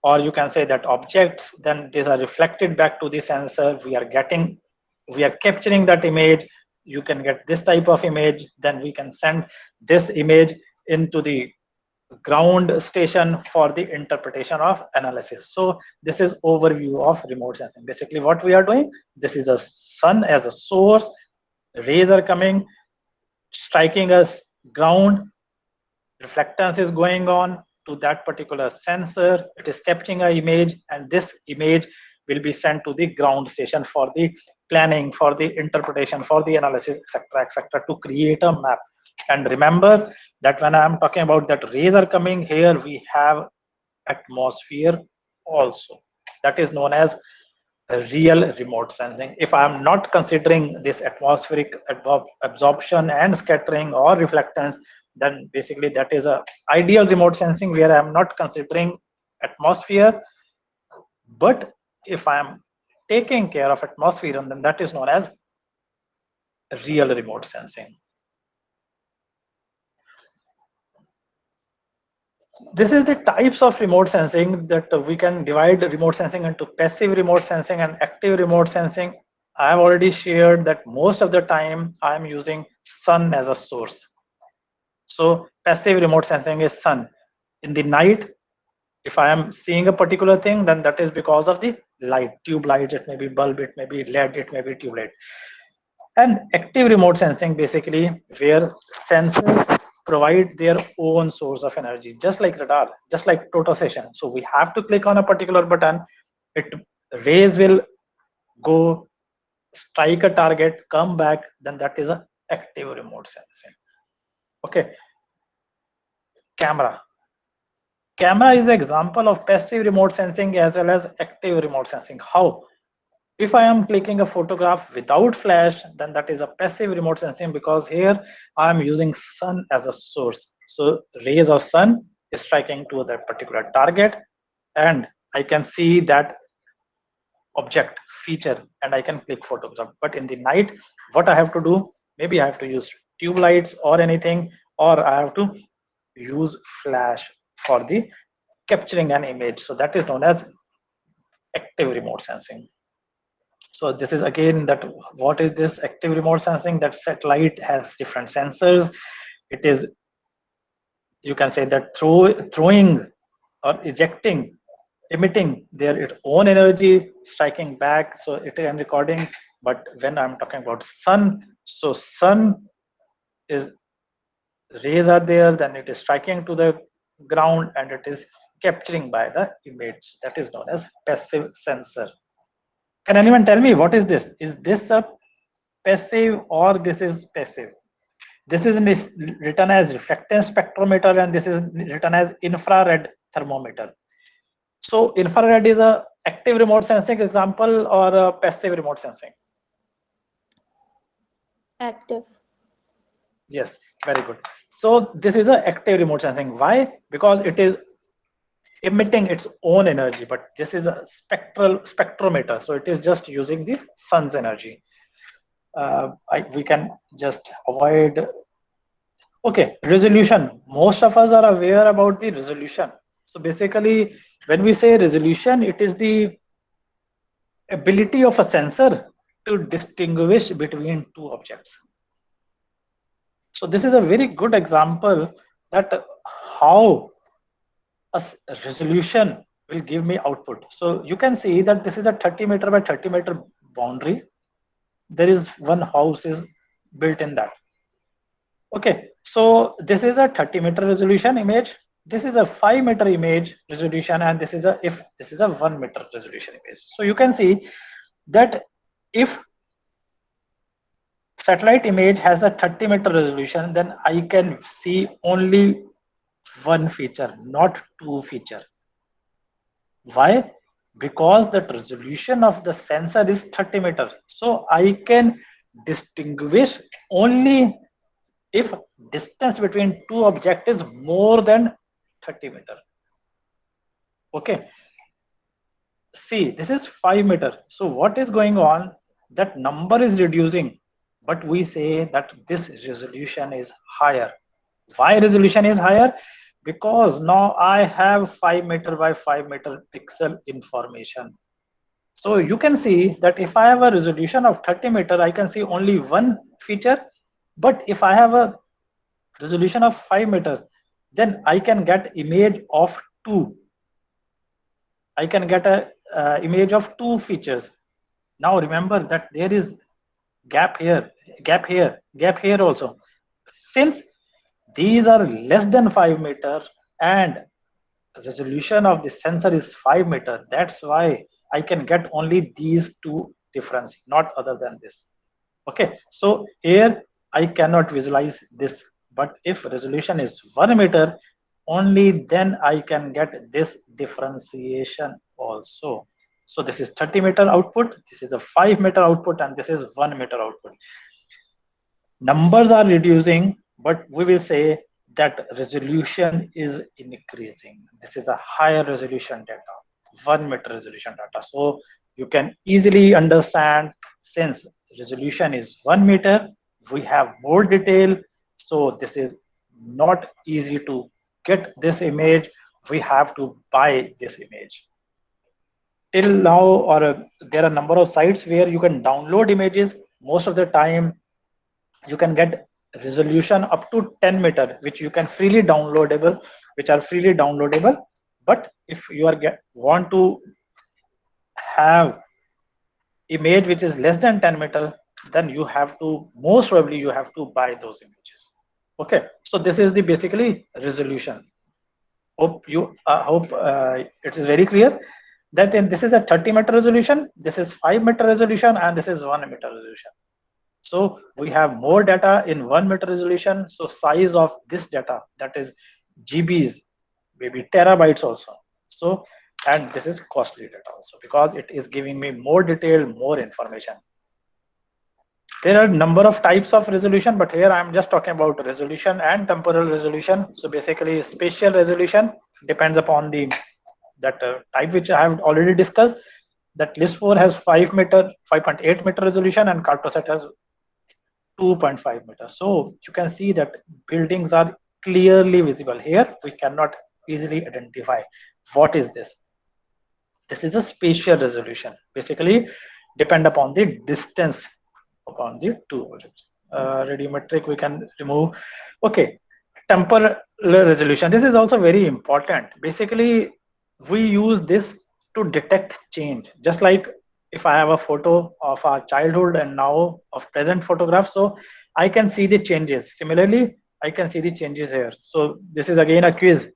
Speaker 2: or you can say that objects, then these are reflected back to the sensor. We are capturing that image. You can get this type of image, then we can send this image into the ground station for the interpretation of analysis. So this is overview of remote sensing. Basically what we are doing, this is a sun as a source, rays are coming, striking us ground, reflectance is going on to that particular sensor, it is capturing an image, and this image will be sent to the ground station for the planning, for the interpretation, for the analysis, etc., to create a map. And remember that when I am talking about that rays are coming here, we have atmosphere also. That is known as real remote sensing. If I am not considering this atmospheric absorption and scattering or reflectance, then basically that is a ideal remote sensing where I am not considering atmosphere. But if I am taking care of atmosphere, then that is known as real remote sensing. This is the types of remote sensing that we can divide remote sensing into passive remote sensing and active remote sensing. I have already shared that most of the time I am using sun as a source. So passive remote sensing is sun. In the night, if I am seeing a particular thing, then that is because of the light, tube light, it may be bulb, it may be LED, it may be tube light. And active remote sensing, basically where sensors provide their own source of energy, just like radar, just like total station. So we have to click on a particular button, rays will go, strike a target, come back, then that is an active remote sensing. Okay. Camera is an example of passive remote sensing as well as active remote sensing. How? If I am clicking a photograph without flash, then that is a passive remote sensing, because here I am using sun as a source. So rays of sun is striking to that particular target, and I can see that object feature and I can click photograph. But in the night, what I have to do, maybe I have to use tube lights or anything, or I have to use flash for the capturing an image. So that is known as active remote sensing. So this is again that what is this active remote sensing? That satellite has different sensors. It is, you can say that throwing or ejecting, emitting their own energy, striking back. So it is recording. But when I'm talking about sun, so sun is rays are there, then it is striking to the ground and it is capturing by the image. That is known as passive sensor. Can anyone tell me what is this? Is this a passive or this is passive? This is written as reflectance spectrometer and this is written as infrared thermometer. So infrared is a active remote sensing example or a passive remote sensing?
Speaker 5: Active.
Speaker 2: Yes, very good. So this is a active remote sensing. Why? Because it is emitting its own energy, but this is a spectrometer. So it is just using the sun's energy. We can just avoid. Okay, resolution. Most of us are aware about the resolution. So basically, when we say resolution, it is the ability of a sensor to distinguish between two objects. So this is a very good example that how a resolution will give me output. So you can see that this is a 30 meter by 30 meter boundary. There is one house is built in that. Okay, so this is a 30 meter resolution image. This is a 5 meter image resolution, and this is a 1 meter resolution image. So you can see that if satellite image has a 30 meter resolution, then I can see only one feature, not two feature. Why? Because the resolution of the sensor is 30 meter. So I can distinguish only if distance between two objects is more than 30 meter. Okay. See, this is 5 meter. So what is going on? That number is reducing, but we say that this resolution is higher. Why resolution is higher? Because now I have 5 meter by 5 meter pixel information. So you can see that if I have a resolution of 30 meter, I can see only one feature. But if I have a resolution of 5 meter, then I can get image of two. I can get a image of two features. Now remember that there is gap here, gap here, gap here also. Since these are less than 5 meter and resolution of the sensor is 5 meter, that's why I can get only these two difference, not other than this. Okay, so here I cannot visualize this, but if resolution is 1 meter, only then I can get this differentiation also. So this is 30 meter output, this is a 5 meter output, and this is 1 meter output. Numbers are reducing, but we will say that resolution is increasing. This is a higher resolution data, 1 meter resolution data. So you can easily understand, since resolution is 1 meter, we have more detail. So this is not easy to get this image. We have to buy this image. Till now, or there are a number of sites where you can download images. Most of the time, you can get resolution up to 10 meter, which you can freely downloadable, which are freely downloadable. But if you are want to have image which is less than 10 meter, then you have to, most probably you have to buy those images. Okay, so this is the basically resolution. Hope it is very clear that then this is a 30 meter resolution, this is 5 meter resolution, and this is 1 meter resolution. So we have more data in 1 meter resolution. So size of this data, that is GBs, maybe terabytes also. So, and this is costly data also, because it is giving me more detail, more information. There are a number of types of resolution, but here I'm just talking about resolution and temporal resolution. So basically spatial resolution depends upon the type which I have already discussed. That LIS4 has 5.8 meter resolution, and Cartosat has 2.5 meters. So you can see that buildings are clearly visible. Here we cannot easily identify what is this. This is a spatial resolution. Basically depend upon the distance upon the two objects. Radiometric we can remove. Okay, temporal resolution. This is also very important. Basically we use this to detect change, just like if I have a photo of our childhood and now of present photograph, so I can see the changes. Similarly, I can see the changes here. So this is again a quiz.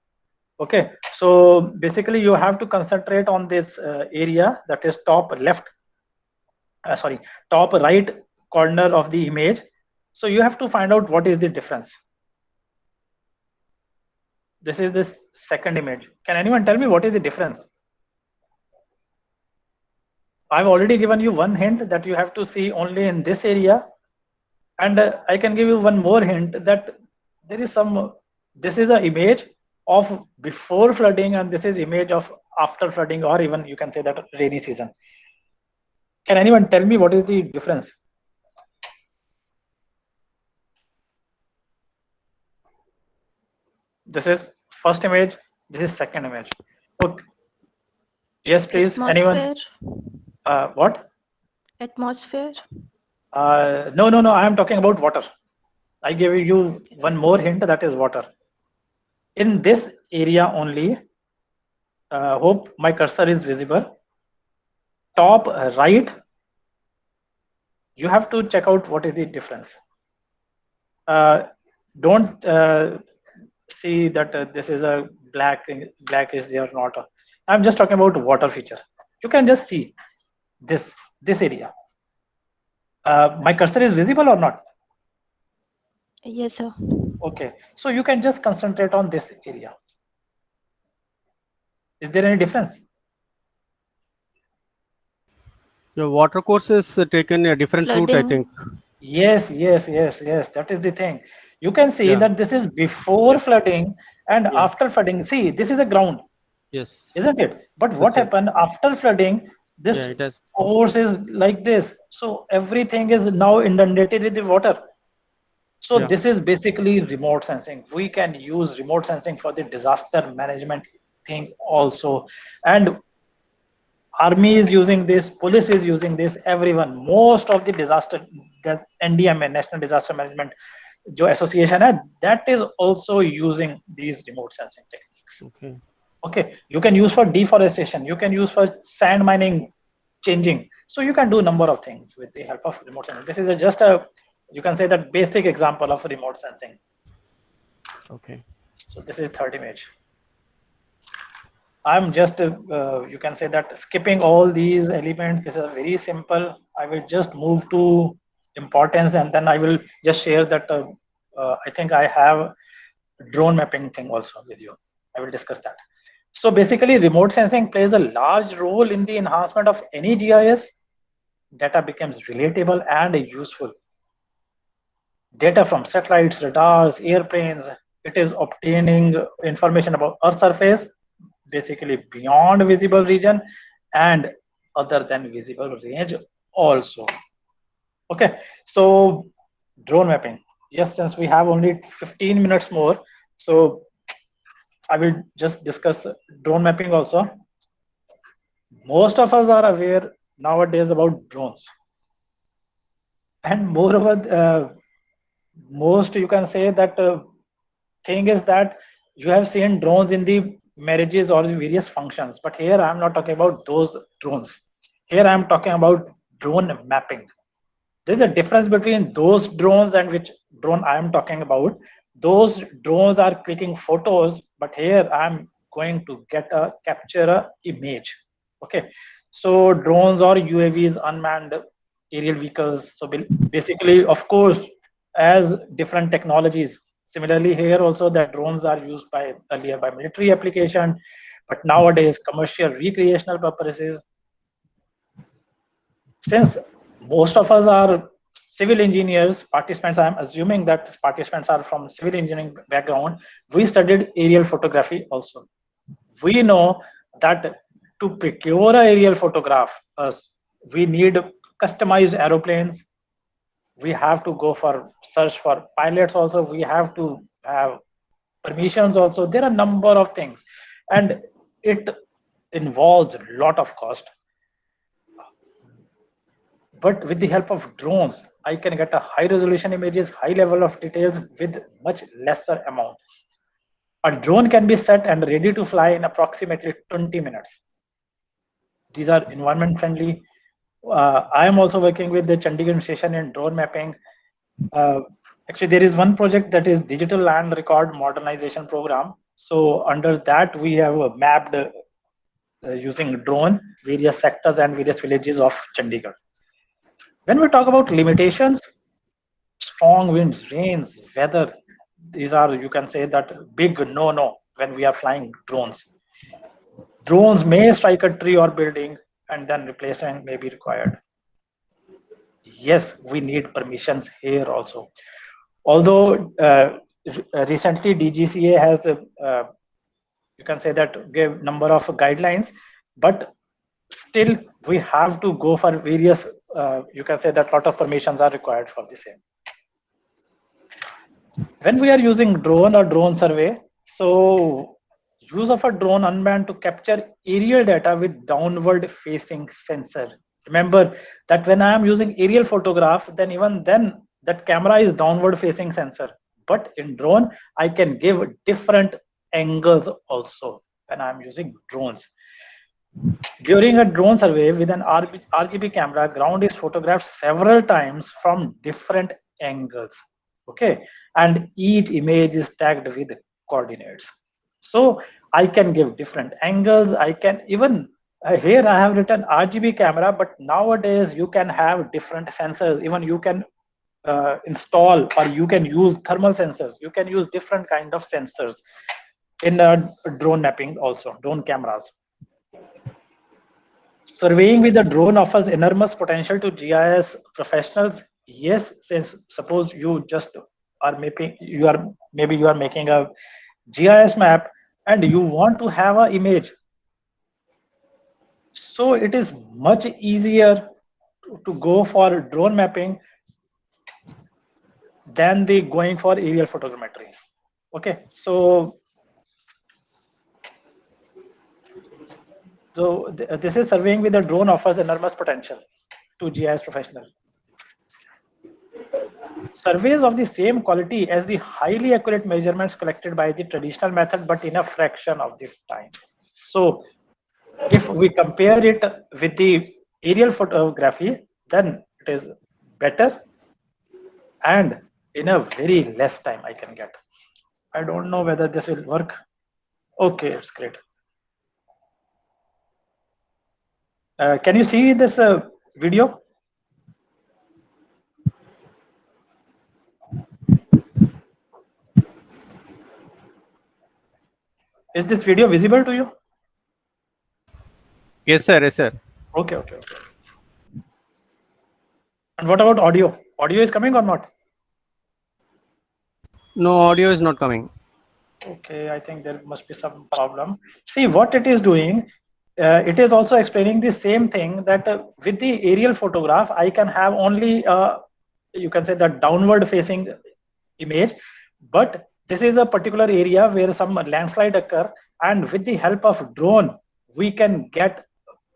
Speaker 2: Okay, so basically you have to concentrate on this area that is top left, top right corner of the image. So you have to find out what is the difference. This is this second image. Can anyone tell me what is the difference? I've already given you one hint that you have to see only in this area. And I can give you one more hint that there is some, this is an image of before flooding and this is image of after flooding, or even you can say that rainy season. Can anyone tell me what is the difference? This is first image, this is second image. Okay. Yes, please. Anyone?
Speaker 5: Atmosphere.
Speaker 2: What?
Speaker 5: Atmosphere.
Speaker 2: No, I am talking about water. I gave you one more hint, that is water. In this area only, hope my cursor is visible. Top right, you have to check out what is the difference. Don't see that this is a black is there or not. I'm just talking about water feature. You can just see this area. My cursor is visible or not?
Speaker 5: Yes, sir.
Speaker 2: Okay, so you can just concentrate on this area. Is there any difference?
Speaker 6: The water course is taken a different route, I think.
Speaker 2: Yes. That is the thing. You can see that this is before flooding and after flooding. See, this is a ground.
Speaker 6: Yes.
Speaker 2: Isn't it? But what happened after flooding? This course is like this. So everything is now inundated with the water. So this is basically remote sensing. We can use remote sensing for the disaster management thing also. And Army is using this, police is using this, everyone. Most of the disaster, the NDMA, National Disaster Management Association, that is also using these remote sensing techniques. Okay, you can use for deforestation, you can use for sand mining, changing. So you can do a number of things with the help of remote sensing. This is just a, you can say that basic example of remote sensing.
Speaker 6: Okay.
Speaker 2: So this is third image. I'm just, you can say that skipping all these elements. This is very simple. I will just move to importance and then I will just share that I think I have drone mapping thing also with you. I will discuss that. So basically remote sensing plays a large role in the enhancement of any GIS. Data becomes relatable and useful. Data from satellites, radars, airplanes, it is obtaining information about Earth surface, basically beyond visible region and other than visible range also. Okay, so drone mapping. Yes, since we have only 15 minutes more, so I will just discuss drone mapping also. Most of us are aware nowadays about drones. And moreover, most you can say that thing is that you have seen drones in the marriages or the various functions, but here I'm not talking about those drones. Here I'm talking about drone mapping. There's a difference between those drones and which drone I'm talking about. Those drones are clicking photos, but here I'm going to capture a image. Okay, so drones or UAVs, unmanned aerial vehicles. So basically, of course, as different technologies. Similarly, here also that drones are used earlier by military application, but nowadays commercial recreational purposes. Since most of us are civil engineers, participants, I'm assuming that participants are from civil engineering background, we studied aerial photography also. We know that to procure an aerial photograph, we need customized aeroplanes. We have to go for search for pilots also. We have to have permissions also. There are a number of things and it involves a lot of cost. But with the help of drones, I can get a high resolution images, high level of details with much lesser amount. A drone can be set and ready to fly in approximately 20 minutes. These are environment friendly. I am also working with the Chandigarh station in drone mapping. Actually, there is one project that is Digital Land Record Modernization Program. So under that, we have mapped using drone various sectors and various villages of Chandigarh. When we talk about limitations, strong winds, rains, weather, these are, you can say, that big no-no when we are flying drones. Drones may strike a tree or building and then replacement may be required. Yes, we need permissions here also. Although recently DGCA has, you can say that gave number of guidelines, but still we have to go for various, you can say that lot of permissions are required for the same. When we are using drone or drone survey, so use of a drone unmanned to capture aerial data with downward facing sensor. Remember that when I am using aerial photograph, then even then that camera is downward facing sensor. But in drone, I can give different angles also when I'm using drones. During a drone survey with an RGB camera, ground is photographed several times from different angles. Okay, and each image is tagged with coordinates. So I can give different angles. I can even here I have written RGB camera, but nowadays you can have different sensors. Even you can install or you can use thermal sensors. You can use different kind of sensors in drone mapping also, drone cameras. Surveying with a drone offers enormous potential to GIS professionals. Yes, since suppose you just are making, maybe you are making a GIS map and you want to have an image. So it is much easier to go for drone mapping than the going for aerial photogrammetry. Okay, so this is surveying with a drone offers enormous potential to GIS professional. Surveys of the same quality as the highly accurate measurements collected by the traditional method, but in a fraction of the time. So if we compare it with the aerial photography, then it is better and in a very less time I can get. I don't know whether this will work. Okay, it's great. Can you see this video? Is this video visible to you?
Speaker 6: Yes, sir. Yes, sir.
Speaker 2: Okay. And what about audio? Audio is coming or not?
Speaker 6: No, audio is not coming.
Speaker 2: Okay, I think there must be some problem. See what it is doing. It is also explaining the same thing that with the aerial photograph, I can have only, you can say, the downward facing image, but this is a particular area where some landslide occur, and with the help of drone, we can get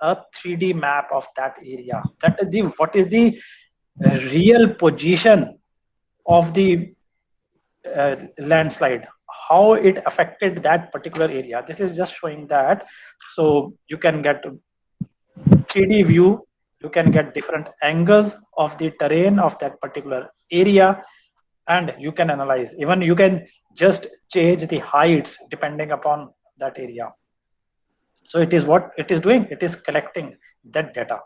Speaker 2: a 3D map of that area. That is the what is the real position of the landslide, how it affected that particular area. This is just showing that. So you can get 3D view, you can get different angles of the terrain of that particular area, and you can analyze. Even you can just change the heights depending upon that area. So it is what it is doing, it is collecting that data.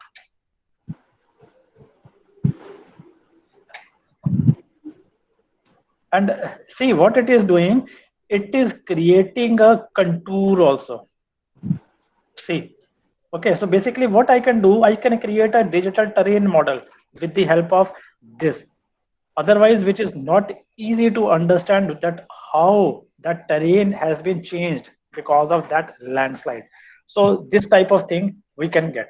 Speaker 2: And see what it is doing, it is creating a contour also. See, okay, so basically what I can do, I can create a digital terrain model with the help of this. Otherwise, which is not easy to understand that how that terrain has been changed because of that landslide. So this type of thing we can get.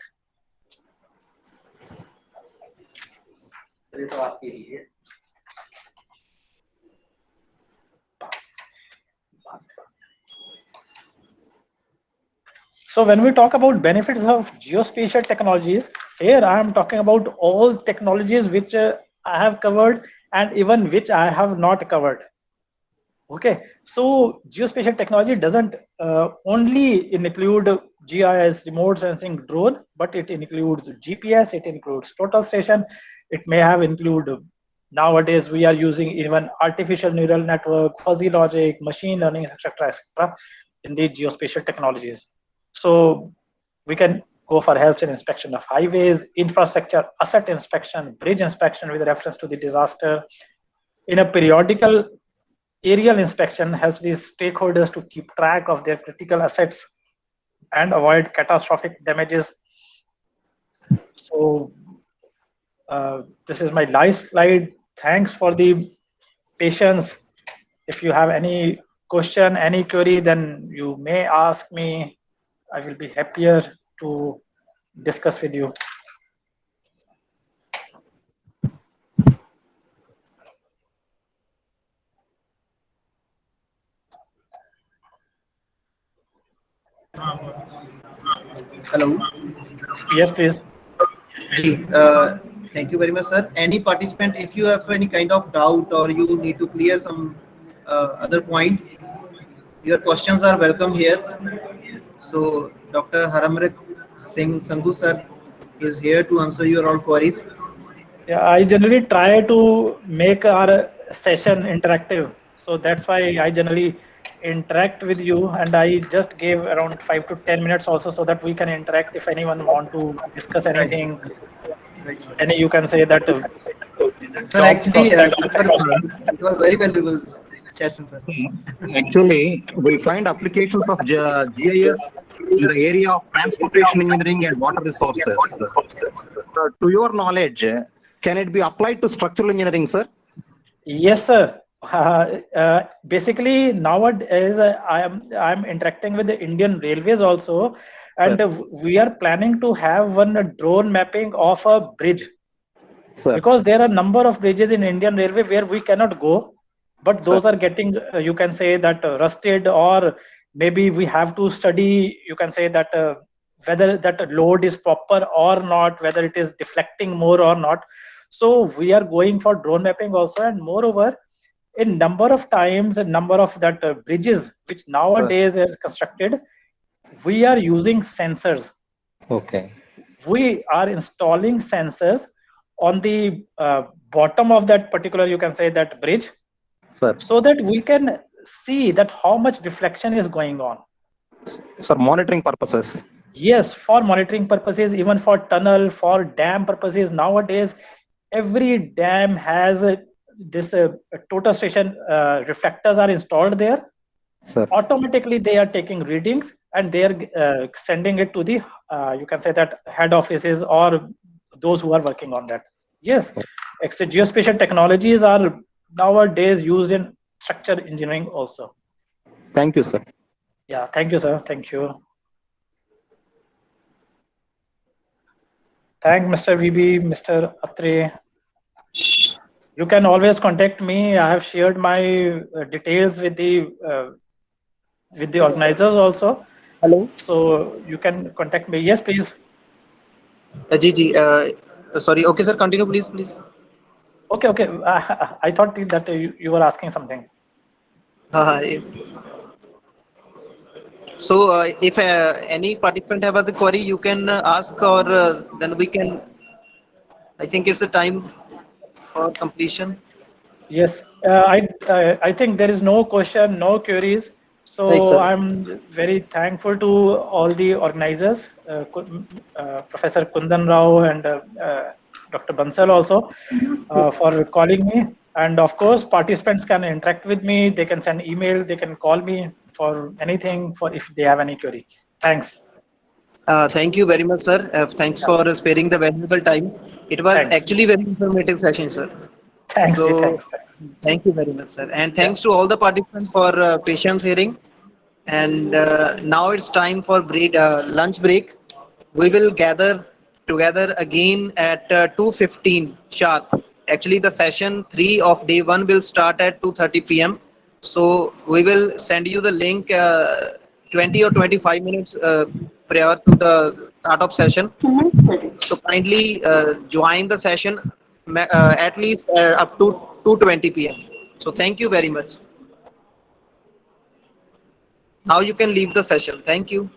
Speaker 2: So when we talk about benefits of geospatial technologies, here I am talking about all technologies which I have covered and even which I have not covered. Okay, so geospatial technology doesn't only include GIS, remote sensing, drone, but it includes GPS, it includes total station, it may have include nowadays we are using even artificial neural network, fuzzy logic, machine learning, etc., etc., in the geospatial technologies. So we can go for health and inspection of highways, infrastructure, asset inspection, bridge inspection with reference to the disaster. In a periodical aerial inspection helps these stakeholders to keep track of their critical assets and avoid catastrophic damages. So this is my last slide. Thanks for the patience. If you have any question, any query, then you may ask me. I will be happier to discuss with you.
Speaker 1: Hello.
Speaker 2: Yes, please.
Speaker 1: Thank you very much, sir. Any participant, if you have any kind of doubt or you need to clear some other point, your questions are welcome here. So Dr. Haramrit Singh Sandhu sir is here to answer your all queries.
Speaker 2: Yeah, I generally try to make our session interactive. So that's why I generally interact with you, and I just gave around 5 to 10 minutes also so that we can interact if anyone want to discuss anything.
Speaker 1: Right, sir.
Speaker 2: Any you can say that
Speaker 1: Sir,
Speaker 2: job
Speaker 1: actually,
Speaker 2: prospects.
Speaker 1: it was very valuable session, sir.
Speaker 7: Actually, we find applications of GIS in the area of transportation engineering and water resources. To your knowledge, can it be applied to structural engineering, sir?
Speaker 2: Yes, sir. Basically, nowadays I'm interacting with the Indian Railways also, and we are planning to have one drone mapping of a bridge.
Speaker 7: Sir.
Speaker 2: Because there are a number of bridges in Indian Railway where we cannot go, but those are getting, you can say that rusted, or maybe we have to study, you can say that whether that load is proper or not, whether it is deflecting more or not. So we are going for drone mapping also, and moreover, in number of times, a number of that bridges which nowadays are constructed, we are using sensors.
Speaker 7: Okay.
Speaker 2: We are installing sensors on the bottom of that particular, you can say that bridge, so that we can see that how much deflection is going on.
Speaker 7: For monitoring purposes.
Speaker 2: Yes, for monitoring purposes, even for tunnel, for dam purposes. Nowadays, every dam has this total station reflectors are installed there.
Speaker 7: Sir.
Speaker 2: Automatically, they are taking readings and they are sending it to the, you can say that head offices or those who are working on that. Yes, geospatial technologies are nowadays used in structural engineering also.
Speaker 7: Thank you, sir.
Speaker 2: Yeah, thank you, sir. Thank you. Thank Mr. VB, Mr. Atre. You can always contact me. I have shared my details with the organizers also.
Speaker 1: Hello.
Speaker 2: So you can contact me. Yes, please.
Speaker 1: Ji, sorry. Okay, sir. Continue, please.
Speaker 2: Okay. I thought that you were asking something.
Speaker 1: So if any participant have other query, you can ask, or then we can. I think it's a time for completion.
Speaker 2: Yes, I think there is no question, no queries. So I'm very thankful to all the organizers, Professor Kundan Rao and Dr. Bansal also, for calling me. And of course, participants can interact with me. They can send email. They can call me for anything, for if they have any query. Thanks.
Speaker 1: Thank you very much, sir. Thanks for sparing the valuable time. It was actually very informative session, sir.
Speaker 2: Thanks.
Speaker 1: Thank you very much, sir. And thanks to all the participants for patience hearing. And now it's time for lunch break. We will gather together again at 2:15 sharp. Actually, the session 3 of day 1 will start at 2:30 p.m. So we will send you the link 20 or 25 minutes prior to the start of session. So kindly join the session at least up to 2:20 p.m. So thank you very much. Now you can leave the session. Thank you.